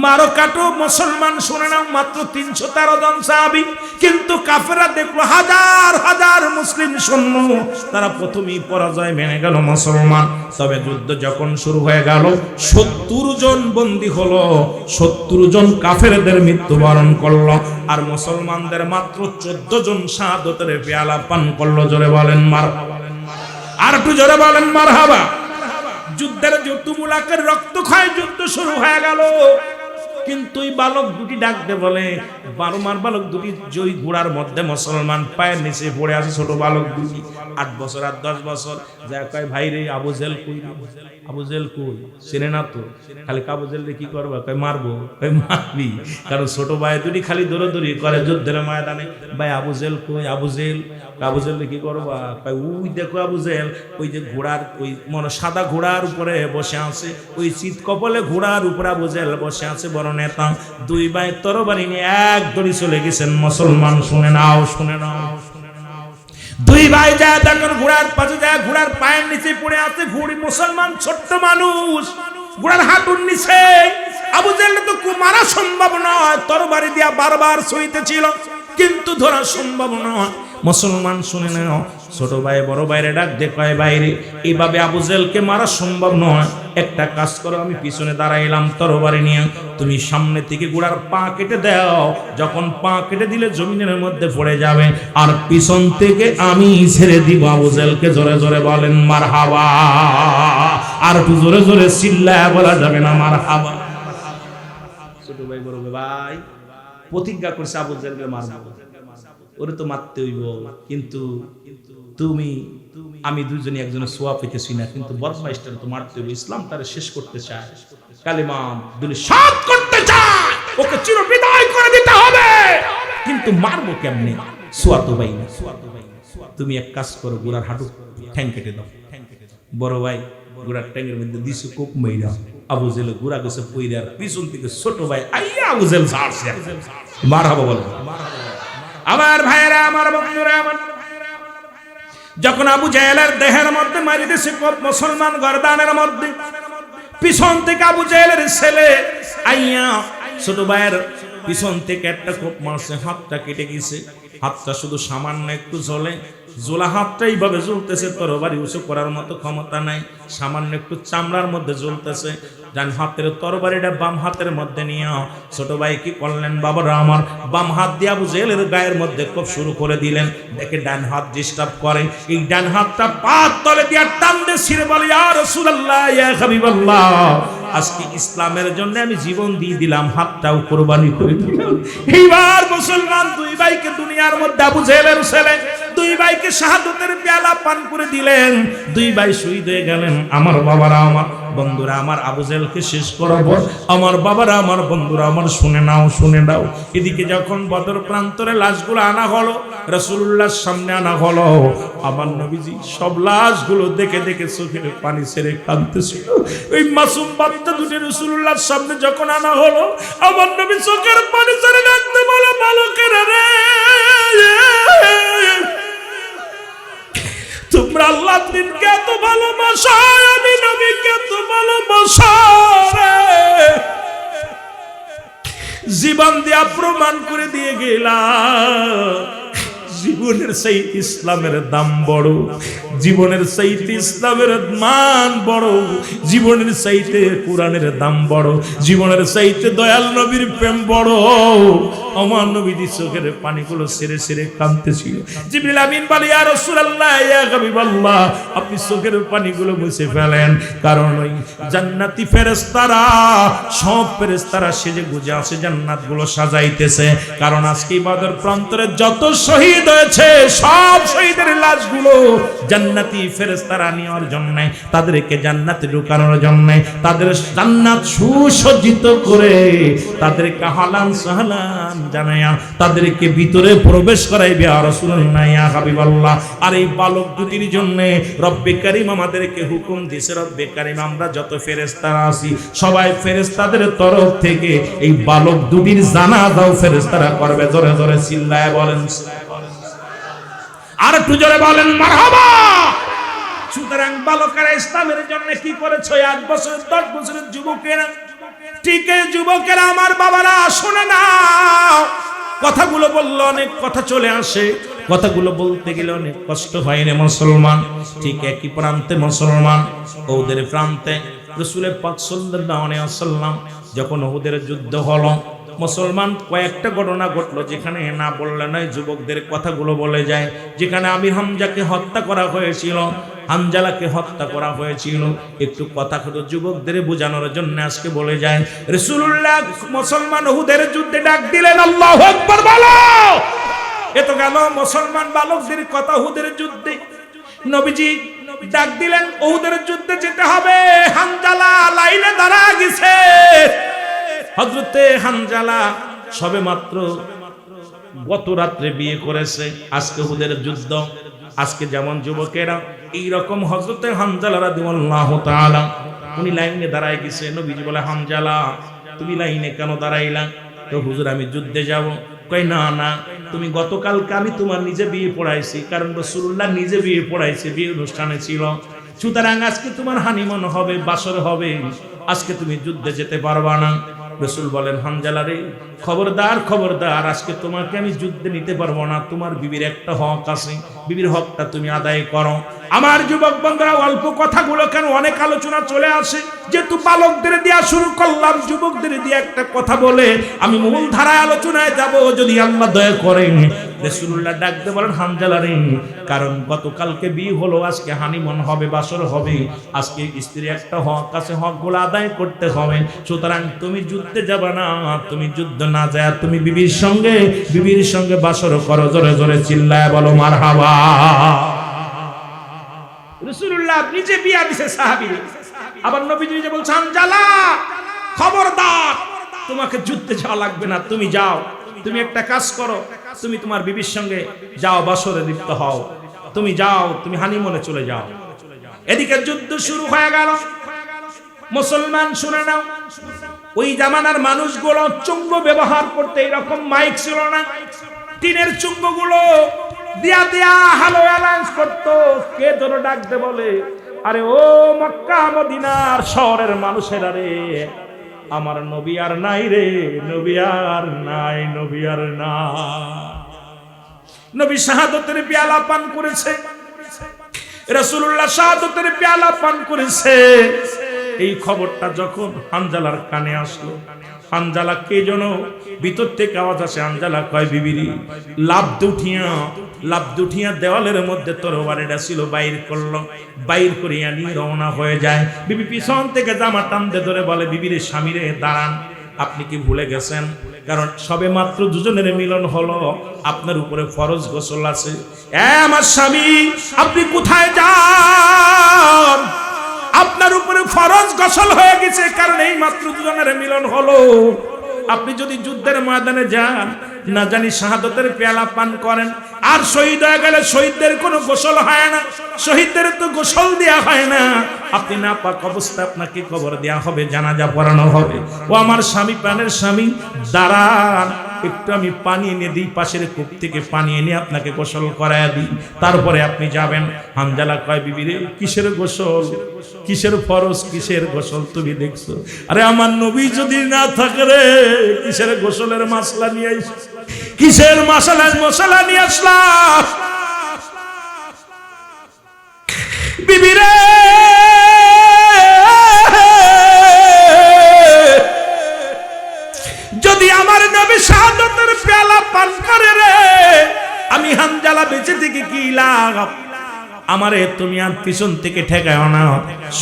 Speaker 1: মারো কাটো মুসলমান শুনে নাও, মাত্র 313 জন সাহাবী, কিন্তু কাফেররা দেখলো হাজার হাজার মুসলিম সৈন্য, তারা প্রথমেই পরাজয় মেনে গেল মুসলমান। তবে যুদ্ধ যখন শুরু হয়ে গেল, 70 জন বন্দী হলো, 70 জন কাফেরদের মৃত্যুবরণ করলো, আর মুসলমানদের মাত্র 14 জন শাহাদাতের পেয়ালা পান করলো। জোরে বলেন মারহাবা, আর একটু জোরে বলেন মারহাবা। যুদ্ধের তুমুলাকের রক্তক্ষয় যুদ্ধ শুরু হয়ে গেল, কিন্তু এই বালক দুটি ডাকতে বলে, 12 বালক দুটি জয় ঘোড়ার মধ্যে মুসলমান পায়ের নিচে পড়ে আছে, ছোট বালক দুটি, 8 বছর আর 10 বছর। যা কয় ভাই রে আবু জেল কই, আবু জেল কই, চেনে না তো? খালি আবু জেল রে কি করবা? কয় মারবো। কয় মারবি, কারণ ছোট ভাই দুটি খালি দৌড়াদৌড়ি করে যুদ্ধের ময়দানে। ভাই আবু জেল কই? আবু জেল রে কি করবা? কয় ওই দেখো আবু জেল, ওই যে ঘোড়ার ওই মনে সাদা ঘোড়ার উপরে বসে আছে, ওই চিত কপলে ঘোড়ার উপরে আবু জেল বসে আছে, বড় নেতা। দুই ভাই তরবারি নিয়ে এক দড়ি চলে গেছেন। মুসলমান শুনে নাও, শুনে নাও। দুই ভাই যায় দেখেন ঘোড়ার পাশে যায়, ঘোড়ার পায়ের নিচে পড়ে আছে ঘুড়ি। মুসলমান ছোট্ট মানুষ, ঘোড়ার হাঁটুর নিচে। আবু জেহেল তো মারা সম্ভব নয়, তরবারি দিয়া বারবার ছুঁইতেছিল কিন্তু ধরা সম্ভব নয়। মুসলমান শুনে নাও, ছোট ভাই বড় ভাইরে ডাক দে, কয় বাইরে এইভাবে আবু জেহেলকে মারা সম্ভব নয়, একটা কাজ করো, আমি পিছনে দাঁড়াইলাম তরবারি নিয়ে, তুমি সামনে থেকে ঘোড়ার পা কেটে দাও। যখন পা কেটে দিলে জমিনের মধ্যে পড়ে যাবে, আর পিছন থেকে আমি ছেড়ে দিব আবু জেহেলকে। জোরে জোরে বলেন মারহাবা। আর একটু জোরে জোরে চিল্লায়া বলা যাবে না মারহাবা? ছোট ভাই বড় ভাই প্রতিজ্ঞা করছে আবু জেহেলকে মারবো, ওরে তো মারতে হইব, কিন্তু তুমি আমি দুইজনই একজনের সোয়া পেতেছি না, কিন্তু বদমাইশটারে তো মারতে হইব। ইসলাম তারে শেষ করতে চায়, কালিমা দুলি সাত করতে চায়, ওকে চির বিদায় করে দিতে হবে, কিন্তু মারবো কেমনে? সোয়া তো ভাই না, তুমি এক কাজ করো, গোড়ার হাঁটু ঠ্যাং কেটে দাও। বড় ভাই গোড়ার ঠ্যাংয়ের মধ্যে দিছে কোপ মাইরা, আবু জেহেল গোড়া গেছে পইরার পিছন থেকে ছোট ভাই আইয়া আবু জেহেল ছাড়ছে। মারহাবা বলো। আমার ভাইরা, আমার বন্ধুরা, আমার যখন আবু জেহেলের দেহের মধ্যে মারিতেছে কোপ, মুসলমান গর্দানের মধ্যে, পিছন থেকে আবু জেহেলের ছেলে আইয়া ছোট ভাইয়ের পিছন থেকে একটা কোপ মারছে, হাতটা কেটে গেছে। হাতটা শুধু সামান্য একটু জ্বলে, জোলা হাতটা এইভাবে জ্বলতেছে, তরবারি উঁচু করার মতো ক্ষমতা নাই, সামান্য একটু চামড়ার মধ্যে জ্বলতেছে। ডান হাতের তরবারিটা বাম হাতের মধ্যে নিয়ে ছোট ভাই কি করলেন, বাবারা আমার বাম হাত দিয়ে আবু জেহেলের গায়ের মধ্যে কোপ শুরু করে দিলেন। দেখে ডান হাত ডিস্টার্ব করে, এই ডান হাতটা পাত তলে দিয়ে টান দিয়ে ছিঁড়ে বলে, ইয়া রাসূলুল্লাহ, ইয়া হাবিবাল্লাহ, আজকে ইসলামের জন্য আমি জীবন দিয়ে দিলাম, হাতটাও কোরবানি করে দিলাম। এইবার মুসলমান দুই ভাইকে দুনিয়ার মধ্যে আবু জেহেলের ছেলে দুই ভাইকে শাহাদাতের পেয়ালা পান করে দিলেন। দুই ভাই শহীদ হয়ে গেলেন। আমার বাবারা, আমার বন্ধুরা, আমার আবু জেহেলকে শেষ করাবো। আমার বাবারা, আমার বন্ধুরা, আমার শুনে নাও, শুনে নাও। এদিকে যখন বদর প্রান্তরে লাশগুলো আনা হলো, রাসূলুল্লাহর সামনে আনা হলো, আমার নবীজি সব লাশগুলো দেখে দেখে চোখের পানি ছেড়ে কাঁদতেছিল। ওই মাসুম বাচ্চা দুটি রাসূলুল্লাহর সামনে যখন আনা হলো, আমার নবী চোখের পানি ছেড়ে কাঁদতে বলে, বালকেরা রে, তোমরা আল্লাহ দিনকে এত ভালোবাসো, আমি নবীকে এত ভালোবাসো, জীবন দিয়া প্রমাণ করে দিয়ে গেলাম জীবনের চাইতে ইসলামের দাম বড়, জীবনের চাইতে ইসলামের মান বড়, জীবনের চাইতে কোরআনের দাম বড়, জীবনের চাইতে দয়াল নবীর প্রেম বড়। আমার নবীজি চোখের পানিগুলো ছেড়ে ছেড়ে কাঁদতেছিল। জিবরিল আমিন বলে, ইয়া রাসূলুল্লাহ, ইয়া হাবিবাল্লাহ, আপনি চোখের পানিগুলো মুছে ফেলেন, কারণ ওই জান্নাতি ফেরেশতারা, সব ফেরেশতারা সেজে গুজে আসে জান্নাতগুলো সাজাইতেছে। কারণ আজকে বদর প্রান্তরে যত শহীদ হয়েছে, সব শহীদের লাশগুলো জান্নাতি ফেরেশতারা নেওয়ার জন্য, তাদেরকে জান্নাতে ঢোকানোর জন্য, তাদের জান্নাত সুসজ্জিত করে, তাদেরকে হালাল সাহলান জানায়া তাদেরকে ভিতরে প্রবেশ করাইবে। আর রাসূলুল্লাহ, ইয়া হাবিবাল্লাহ, আর এই বালক দুটির জন্য রব্বে কারীম আমাদেরকে হুকুম দিয়েছে, রব্বে কারীম আমরা যত ফেরেশতারা আছি, সবাই ফেরেশতাদের তরফ থেকে এই বালক দুটির জানাজাও ফেরেশতারা করবে। জোরে জোরে চিল্লায় বলেন, আর একটু জোরে বলেন মারহাবা। সুতরাং বালকেরা ইসলামের জন্য কি করেছে? 8 বছর 10 বছরের যুবকেরা, ঠিক এই যুবকেরা, আমার বাবারা শোনে নাও, কথাগুলো বললে অনেক কথা চলে আসে, কথাগুলো বলতে গেলে অনেক কষ্ট হয় রে মুসলমান। ঠিক একই প্রান্তে মুসলমান, ওদের প্রান্তে রাসূল পাক সাল্লাল্লাহু আলাইহি ওয়াসাল্লাম যখন ওদের যুদ্ধ হলো, মুসলমান কয়েকটা ঘটনা ঘটলো যেখানে না বললে নয়, যুবকদের কথাগুলো বলে যায়। যেখানে আমির হামজাকে হত্যা করা হয়েছিল, হানজালাকে হত্যা করা হয়েছিল, একটু কথা কত যুবকদের বোঝানোর জন্য আজকে বলে যায়। রাসূলুল্লাহ মুসলমান উহুদের যুদ্ধে ডাক দিলেন, আল্লাহু আকবার বলো। এত গেল মুসলমান বালকদের কথা। উহুদের যুদ্ধে নবীজি ডাক দিলেন, উহুদের যুদ্ধে যেতে হবে। হানজালা লাইনে দাঁড়া গেছে। হযরতে হানজালা সবে মাত্র গত রাত্রে বিয়ে করেছে, আজকে উহুদের যুদ্ধ। আজকে যেমন যুবকেরা এইরকম হযরতে হানজালা রাদিয়াল্লাহু তাআলা উনি লাইনে দাঁড়ায় গেছে। নবীজি বলে, হানজালা তুমি লাইনে কেন দাঁড়াইলা? তো হুজুর আমি যুদ্ধে যাব। কই না না, তুমি গতকালকে আমি তোমার নিজে বিয়ে পড়াইছি, কারণ রাসূলুল্লাহ নিজে বিয়ে পড়াইছে, বিয়ে অনুষ্ঠানে ছিল। সুতরাং আজকে তোমার হানিমুন হবে, বাসর হবে, আজকে তুমি যুদ্ধে যেতে পারবা না। রাসূল বলেন, হানজালা রে, খবরদার খবরদার, আজকে তোমাকে আমি যুদ্ধে নিতে পারবো না। তোমার বিবির একটা হক আছে, বিবির হকটা তুমি আদায় করো। আমার যুবক বন্ধুরা, অল্প কথাগুলো কেন অনেক আলোচনা চলে আসে, যেহেতু বালকদের দিয়া শুরু করলাম, যুবকদের দিয়ে একটা কথা বলে আমি মূল ধারায় আলোচনায় যাব, যদি আল্লাহ দয়া করেন। রাসূলুল্লাহ ডাকতে বলেন, হানজালা রে, কারণ গতকালকে বিয়ে হলো, আজকে হানিমুন হবে, বাসর হবে, আজকে স্ত্রীর একটা হক আছে, হকগুলো আদায় করতে হবে। সুতরাং তুমি যুদ্ধে যাবে না, তুমি যুদ্ধ না যায় তুমি বিবির সঙ্গে বাসর করো। জোরে জোরে চিল্লায় বলো মারহাবা। রাসূলুল্লাহ নিজে বিয়া দিছে সাহাবীরে, আবার নবীজি যে বলছেন, হানজালা খবরদার, তোমাকে যুদ্ধে যাওয়া লাগবে না, তুমি যাও, তুমি একটা কাজ করো, তুমি তোমার বিবির সঙ্গে যাও, বাসরে লিপ্ত হও, তুমি যাও, তুমি হানিমুনে চলে যাও। এদিকে যুদ্ধ শুরু হয়ে গেল। মুসলমান শুনে নাও, ওই জামানার মানুষগুলো চুম্ব ব্যবহার করতে এরকম মাইক ছিল না, টিনের চুম্বগুলো দিয়া দিয়া হ্যালো অ্যালাউন্স করতো। কে যেন ডাকতে বলে, আরে ও মক্কা মদিনার শহরের মানুষেরা রে, আমার নবী আর নাই রে, নবী আর নাই, নবী আর নাই। নবী শাহাদাতের পেয়ালা পান করেছে, রাসূলুল্লাহ শাহাদাতের পেয়ালা পান করেছে। এই খবরটা যখন হানজালার কানে আসলো, হানজালা কে যেন ভিতর থেকে আওয়াজ আসে, হানজালা কয়, বিবিরি লাভ দুঠিয়া দেওয়ালের মধ্যে তরবারিটা ছিল, বাইর করলো, বাইর করিয়া নিয়ে রওনা হয়ে যায়। বিবি পিছন থেকে জামা টানতে ধরে বলে, বিবির স্বামীরে দাঁড়ান, আপনি কি ভুলে গেছেন? কারণ সবে মাত্র দুজনের মিলন হলো, আপনার উপরে ফরজ গোসল আছে। আমার স্বামী, আপনি কোথায় যান? আপনার উপরে ফরজ গোসল হয়ে গেছে, কারণ এই মাত্র দুজনের মিলন হলো। আপনি যদি যুদ্ধের ময়দানে যান, না জানি শাহাদাতের পেয়ালা পান করেন, আর শহীদ হয়ে গেলে শহীদদের কোনো গোসল হয় না, শহীদদের তো গোসল দেয়া হয় না। আপনি না পাক অবস্থায় আপনাকে কবর দেয়া হবে, জানাজা পড়ানো হবে। ও আমার স্বামী, প্রাণের স্বামী, দাঁড়ান, একটু আমি পানি এনে দিই, পাশের কূপ থেকে পানি এনে আপনাকে গোসল করায় দিই, তারপরে আপনি যাবেন। হানজালা কয়, বিবি রে, কিসের গোসল, কিসের ফরজ, কিসের গোসল তুমি দেখছো? আরে আমার নবী যদি না থাকে রে, কিসের গোসলের মশলা নিয়ে আইস, কিসের মশলা নিয়ে আসলাম? বিবি রে, যদি আমার নবী শাহাদাতের পেয়ালা পান করে রে, আমি হানজালা বেঁচে থেকে কি লাভ? আমারে তুমি আর পিছন থেকে ঠেকাও না।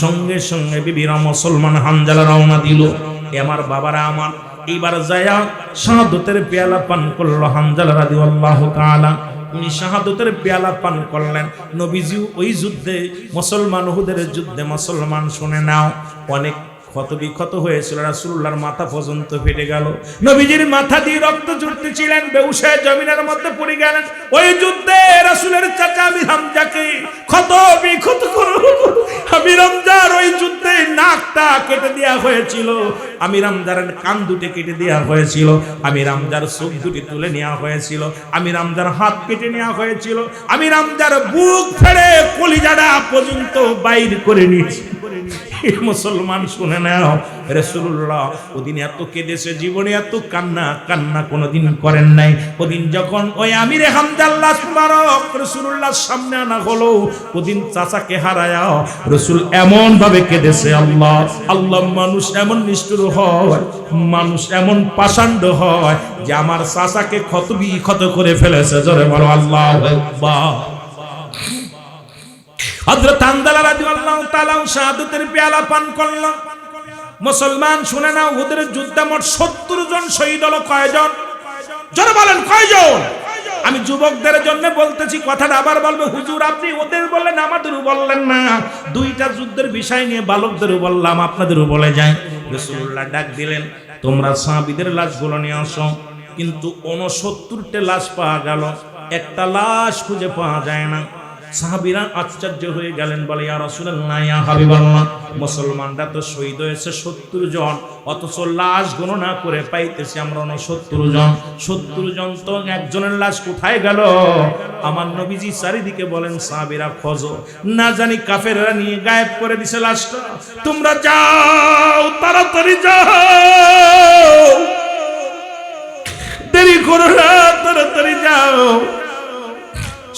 Speaker 1: সঙ্গে সঙ্গে বিবিরা মুসলমান হানজালা রওনা দিল। আমার বাবারা আমার, এইবার যায়া শাহাদাতের পেয়ালা পান করলো হানজালা রাদিয়াল্লাহু তাআলা। উনি শাহাদাতের পেয়ালা পান করলেন। নবীজি ওই যুদ্ধে, মুসলমান উহুদের যুদ্ধে, মুসলমান শুনে নাও, অনেক ক্ষত বিক্ষত হয়েছিল, রাসূলুল্লাহর মাথা পর্যন্ত ফেটে গেল, নবীজির মাথা দিয়ে রক্ত ঝরতেছিলেন, বেহুশ হয়ে জমিনের মধ্যে পড়ে গেলেন। ওই যুদ্ধে রাসূলের চাচা আমির হামজাকে ক্ষত বিক্ষত করে আমির হামজার ওই যুদ্ধে নাকটা কেটে দেওয়া হয়েছিল, আমির হামজার কান দুটি কেটে দেওয়া হয়েছিল, আমির হামজার চোখ দুটি তুলে নেওয়া হয়েছিল, আমির হামজার হাত কেটে নেওয়া হয়েছিল, আমির হামজার বুক ফেড়ে কলিজাটা পর্যন্ত বাইর করে নিয়েছে। মুসলমান শুনে নাও, রাসূলুল্লাহ ওদিন এত কেঁদেছে, জীবনে এত কান্না কোনোদিন করেন নাই। ওদিন যখন ওই আমিরে হামজা আল্লাহ মুবারক রাসূলুল্লাহর সামনে আনা হলো, ওদিন চাচাকে হারায়া রাসূল এমন ভাবে কেঁদেছে, আল্লাহ আল্লাহ, মানুষ এমন নিষ্ঠুর হয়, মানুষ এমন পাষাণ্ড হয় যে আমার চাচাকে ক্ষত করে ফেলেছে। জোরে বলো আল্লাহু আকবার। হযরত হানজালা রাদিয়াল্লাহু তাআলা শাহাদাতের পেয়ালা পান করল। মুসলমান শুনে নাও, ওদের যুদ্ধে মোট 70 জন শহীদ হলো। কয়জন? যারা বলেন কয়জন? আমি যুবকদের জন্য বলতেছি, কথাটা আবার বলবো, হুজুর আপনি ওদের বললেন, আমাদেরও বললেন না। দুইটা যুদ্ধের বিষয় নিয়ে বালকদেরও বললাম, আপনাদেরও বলে যায়। রাসূলুল্লাহ ডাক দিলেন, তোমরা সাহাবীদের লাশগুলো নিয়ে আসো। কিন্তু 69টা লাশ পাওয়া গেল, একটা লাশ খুঁজে পাওয়া যায় না। সাহাবীরা আশ্চর্য হয়ে গেলেন, বলে ইয়া রাসূলুল্লাহ ইয়া হাবিবাল্লাহ, মুসলমানরা তো শহীদ হয়েছে 70 জন, অথচ লাশ গণনা করে পাইতেছি আমরা 69 জন। 70 জন তো একজনের লাশ কোথায় গেল? আমার নবীজি চারিদিকে বলেন, সাহাবীরা খোঁজো, না জানি কাফেররা নিয়ে গায়েব করে দিছে লাশটা। তোমরা যাও, তাড়াতাড়ি যাও, দেরি করো না, তাড়াতাড়ি যাও।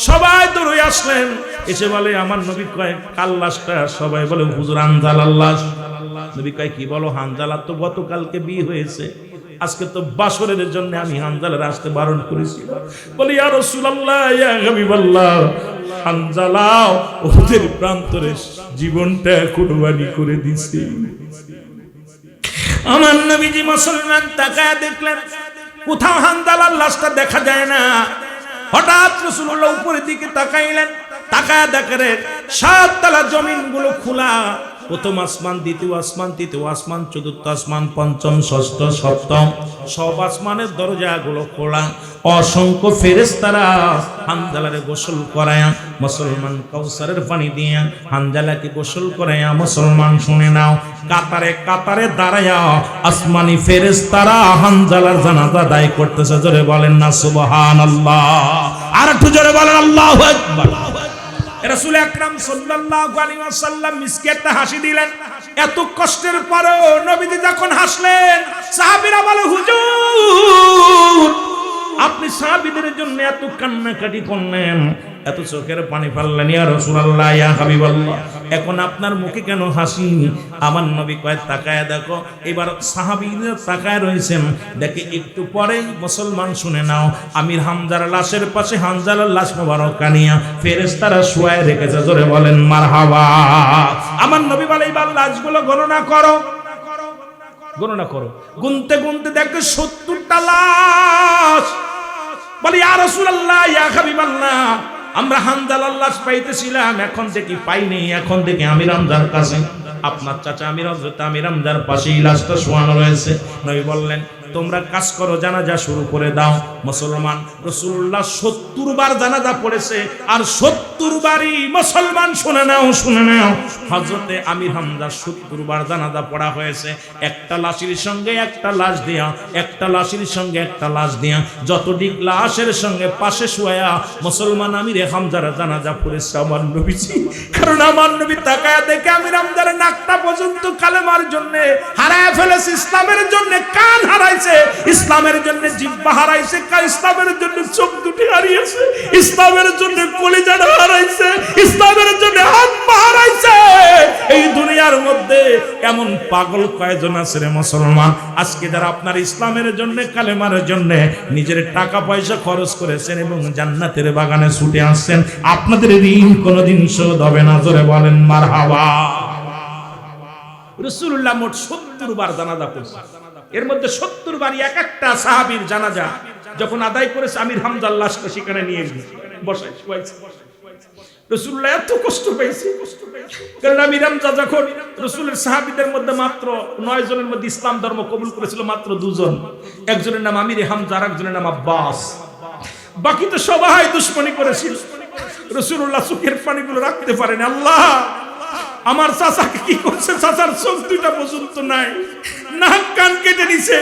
Speaker 1: সবাই দৌড়ে আসলেন, এসে বলে আমার নবী কয় কাল লাশটা? সবাই বলে হুজুর হানজালার লাশ। নবী কয় কি বলো? হানজালা তো গতকালকে বিয়ে হয়েছে, আজকে তো বাসরের জন্য আমি হানজালার আসতে বারণ করেছি। বলে ইয়া রাসূলুল্লাহ ইয়া হাবিবাল্লাহ, হানজালা ওদের প্রান্তরে জীবনটা কুরবানি করে দিছে। আমার নবীজি মুসলমান তাকায় দেখলেন কোথাও হানজালার লাশটা দেখা যায় না। হঠাৎ রাসূলুল্লাহ উপরের দিকে তাকাইলেন, তাকায় দেখেন 7 তলা জমিনগুলো খোলা। প্রথম আসমান, দ্বিতীয় আসমান, তৃতীয় আসমান, চতুর্থ আসমান, পঞ্চম, ষষ্ঠ, সপ্তম, সব আসমানের দরজাগুলো খোলা। অসংখ্য ফেরেশতারা হানজালারে গোসল করায়া, মুসলমান কাউসারের পানি দিয়ে হানজালাকে গোসল করায়া, মুসলমান শুনে নাও, কাতারে কাতারে দাঁড়ায়া আসমানি ফেরেশতারা হানজালার জানাজা আদায় করতেছে। জোরে বলেন না সুবহানাল্লাহ, আর একটু জোরে বলেন আল্লাহু আকবার। রাসূল আকরাম সাল্লাল্লাহু আলাইহি ওয়াসাল্লাম মিসকে একটা হাসি দিলেন। এত কষ্টের পরেও নবীজি যখন হাসলেন, সাহাবীরা বলে হুজুর আপনি সাহাবীদের জন্য এত কান্নাকাটি করলেন, এত চোখের পানি ফেললেন, ইয়া রাসূলুল্লাহ ইয়া হাবিবাল্লাহ, এখন আপনার মুখে কেন হাসি? আমার নবী কয় তাকায় দেখো। এবার সাহাবীরা তাকায় রয়েছেন, দেখে একটু পরেই মুসলমান শুনে নাও, আমির হামজার লাশের পাশে হানজালার লাশ মোবারক কানিয়া ফেরেশতারা শুয়ায় রেখেছে। জোরে বলেন মারহাবা। আমার নবী বলে এবার লাশগুলো গণনা করো, গণনা করো। গুনতে গুনতে দেখো 70টা লাশ। বলে ইয়া রাসূলুল্লাহ ইয়া হাবিবাল্লাহ, আমরা হানজালার লাশ পাইতেছিলাম, এখন দেখি পাইনি, এখন দেখি আমির হামজার কাছে, আপনার চাচা আমির হযরত আমির হামজার পাশেই লাশটা শোয়ানো রয়েছে। নবী বললেন তোমরা কাজ করো, জানাজা শুরু করে দাও। মুসলমান রাসূলুল্লাহ 70 বার জানাজা পড়েছে, আর 70 বারই মুসলমান শুনে নাও, শুনে নাও, হযরতে আমির হামজা 70 বার জানাজা পড়া হয়েছে। একটা লাশের সঙ্গে একটা লাশ দিয়া, একটা লাশের সঙ্গে একটা লাশ দিয়া, যতদিক লাশের সঙ্গে পাশে শুয়া মুসলমান আমির হামজার জানাজা পড়েছে আমার নবীজি। কারণ আমার নবী তাকায়া দেখে আমির হামজার নাকটা পর্যন্ত কালেমার জন্য হারায় ফেলেছে, ইসলামের জন্য কান হারাইছে, ইসলামের জন্য জিহ্বা হারাইছে, ইসলামের জন্য চোখ দুটি হারিয়েছে, ইসলামের জন্য কলিজাটা হারাইছে, ইসলামের জন্য হাত পা হারাইছে। এই দুনিয়ার মধ্যে এমন পাগল কয়জন আছে রে মুসলমান, আজকে যারা আপনার ইসলামের জন্য কালেমার জন্য নিজের টাকা পয়সা খরচ করেছেন এবং জান্নাতের বাগানে ছুটে আসছেন, আপনাদের ঋণ কোনোদিন শোধ হবে না। জোরে বলেন মারহাবা। রাসূলুল্লাহ মোট 70 বার জানাজা পড়ছে, এর মধ্যে 70 বারই এক একটা সাহাবীর জানাজা যখন আদায় করেছে আমির হামজার লাশকে সেখানে নিয়ে বসায় শুয়াইছে। রাসূলুল্লাহ এত কষ্ট পেয়েছে, কারণ আমির হামজা যখন রাসূলের সাহাবীদের মধ্যে মাত্র 9 জনের মধ্যে ইসলাম ধর্ম কবুল করেছিল মাত্র 2 জন, একজনের নাম আমির হামজা আর একজনের নাম আব্বাস, বাকি তো সবাই দুশমনি করেছিল। রাসূলুল্লাহ চোখের পানিগুলো রাখতে পারেন, আল্লাহ আমার চাচাকে কি করছে, চাচার চোখ দুইটা পর্যন্ত নাই, নাক কান কেটে দিছে।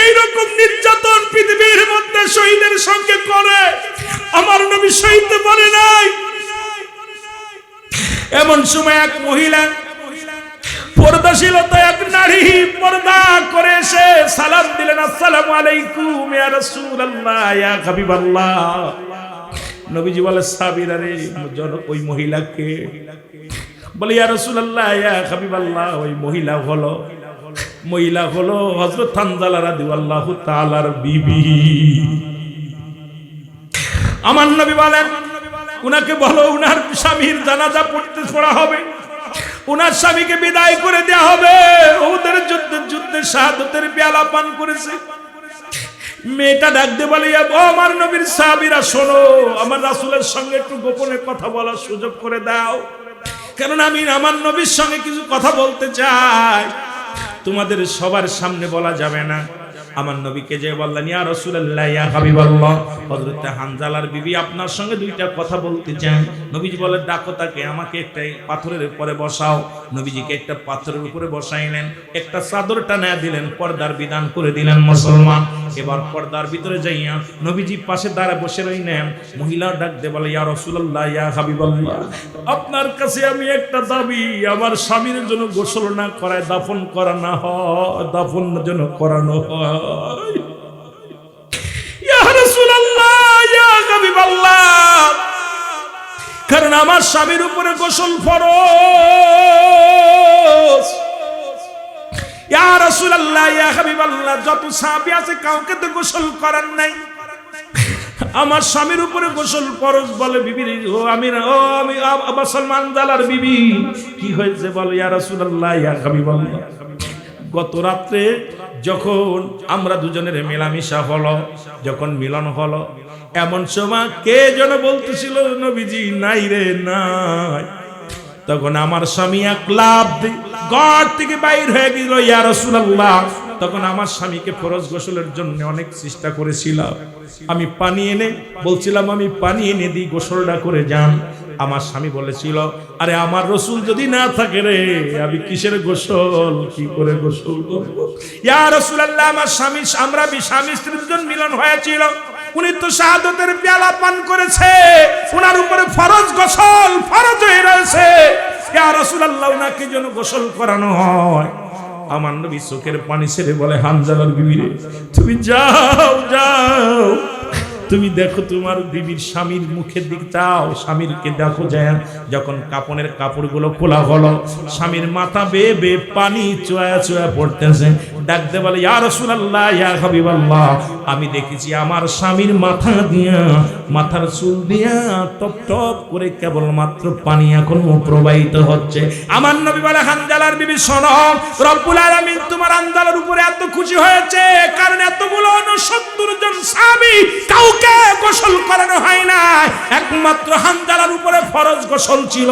Speaker 1: এইরকম নির্যাতন পৃথিবীর মধ্যে শহীদের সঙ্গে করে আমার নবী সইতে পারে নাই। এমন সময় এক মহিলা, পর্দাশীলতা এক নারী, পর্দা করে এসে সালাম দিলেন, আসসালামু আলাইকুম ইয়া রাসূলুল্লাহ ইয়া হাবিবাল্লাহ। নবীজি বলে সাহাবীরা রে, ওই মহিলাকে বলে ইয়া রাসূলুল্লাহ ইয়া হাবিবাল্লাহ, ওই মহিলা হলো হযরত হানজালা রাদিয়াল্লাহু তাআলার বিবি। আমার নবী বলেন উনাকে বলো উনার স্বামীর জানাজা পড়া হবে, উনার স্বামীকে বিদায় করে দেয়া হবে। ওদের যুদ্ধে শাহাদাতের পেয়ালা পান করেছে। মেয়েটা ডাক দিয়ে বলে আমার নবীর সাহাবীরা শোনো, আমার রাসূলের সঙ্গে একটু গোপনে কথা বলার সুযোগ করে দাও, কারণ আমি আমার নবীর সঙ্গে কিছু কথা বলতে চাই, তোমাদের সবার সামনে বলা যাবে না। আমার নবীকে যে বললেন, ইয়া রাসূলুল্লাহ, ইয়া হাবিবাল্লাহ, হযরত হানজালার বিবি আপনার সঙ্গে দুইটা কথা বলতে চান। নবীজি বলে, ডাকো তাকে, আমাকে একটা পাথরের উপরে বসাও। নবীজিকে একটা পাথরের উপরে বসাইলেন, একটা চাদর টানা দিলেন, পর্দার বিধান করে দিলেন মুসলমান। এবার পর্দার ভিতরে যাইয়া নবীজি পাশে দাঁড়ায় বসে রইলেন। মহিলা ডাক দিয়ে বলে, ইয়া রাসূলুল্লাহ, ইয়া হাবিবাল্লাহ, আপনার কাছে আমি একটা দাবি, আমার স্বামীর জন্য গোসল না করায় দাফন করা না হয়, দাফন যেন করানো হয়। ইয়া রাসূলুল্লাহ, ইয়া হাবিবাল্লাহ, কারণ আমার স্বামীর উপরে গোসল ফরজ। ইয়া রাসূলুল্লাহ, ইয়া হাবিবাল্লাহ, যত সাহাবী আছে কাউকে তো গোসল করার নাই, আমার স্বামীর উপরে গোসল ফরজ। বলে, বিবি আমি মুসলমান জালার বিবি, কি হয়েছে বলো। ইয়া রাসূলুল্লাহ, ইয়া হাবিবাল্লাহ, গত রাত্রে যখন আমরা দুজনের মেলামেশা হলো, যখন মিলন হলো, এমন সময় কে যেন বলতেছিল, নবীজি নাই রে নাই। তখন আমার স্বামী এক লাফ ঘর থেকে বাইর হয়ে গেল। ইয়া রাসূলুল্লাহ, তখন আমার স্বামীকে ফরজ গোসলের জন্য অনেক চেষ্টা করেছিলাম, আমি পানি এনে বলছিলাম, আমি পানি এনে দিই, গোসলটা করে যান। আমার স্বামী বলেছিল, আরে আমার রাসূল যদি না থাকে রে, আমি কিসের গোসল, কি করে গোসল করব। ইয়া রাসূলুল্লাহ, আমার স্বামী, আমরা স্বামী স্ত্রী দুজন মিলন হয়েছিল, উনি তো শাহাদাতের পেয়ালা পান করেছে, ওনার উপরে ফরজ গোসল ফরজ হয়ে রয়েছে। ইয়া রাসূলুল্লাহ, ওনাকে যেন গোসল করানো হয়। আমার নবী চোখের পানি ছেড়ে বলে, হানজালার বিবি রে, তুমি যাও যাও, তুমি দেখো তোমার বিবির স্বামীর মুখের দিক চাও, স্বামীরকে দেখো। যায় যখন কাপনের কাপড়গুলো খোলা হলো, স্বামীর মাথা বেয়ে বেয়ে পানি চোয়া চোয়া পড়তেছে। ডাকতে বলে, ইয়া রাসূলুল্লাহ, ইয়া হাবিবাল্লাহ, আমি দেখেছি আমার স্বামীর মাথা দিয়া, মাথার চুল দিয়া টপ টপ করে কেবলমাত্র পানি এখন প্রবাহিত হচ্ছে। আমার নবী বলে, হানজালার বিবি শোনো, রব্বুল আলামিন তোমার হানজালার উপরে এত খুশি হয়েছে, কারণ এতগুলো 69 জন সাহাবী কাউকে গোসল করানো হয় না, একমাত্র হানজালার উপরে ফরজ গোসল ছিল।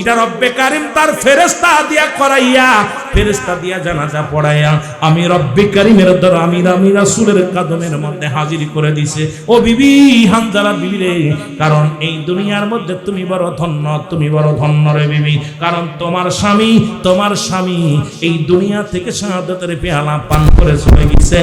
Speaker 1: এটা রব্বে কারীম তার ফেরেশতা দিয়া করাইয়া, ফেরেশতা দিয়া জানাজা পড়াইয়া আমি রব্বে কারীমের দর আমি রাসূলের কদমের মধ্যে হাজির করে দিছে। ও বিবি, হানজালা বিবি রে, কারণ এই দুনিয়ার মধ্যে তুমি বড় ধন্য, তুমি বড় ধন্য রে বিবি, কারণ তোমার স্বামী এই দুনিয়া থেকে শাহাদাতের পেয়ালা পান করে চলে গেছে।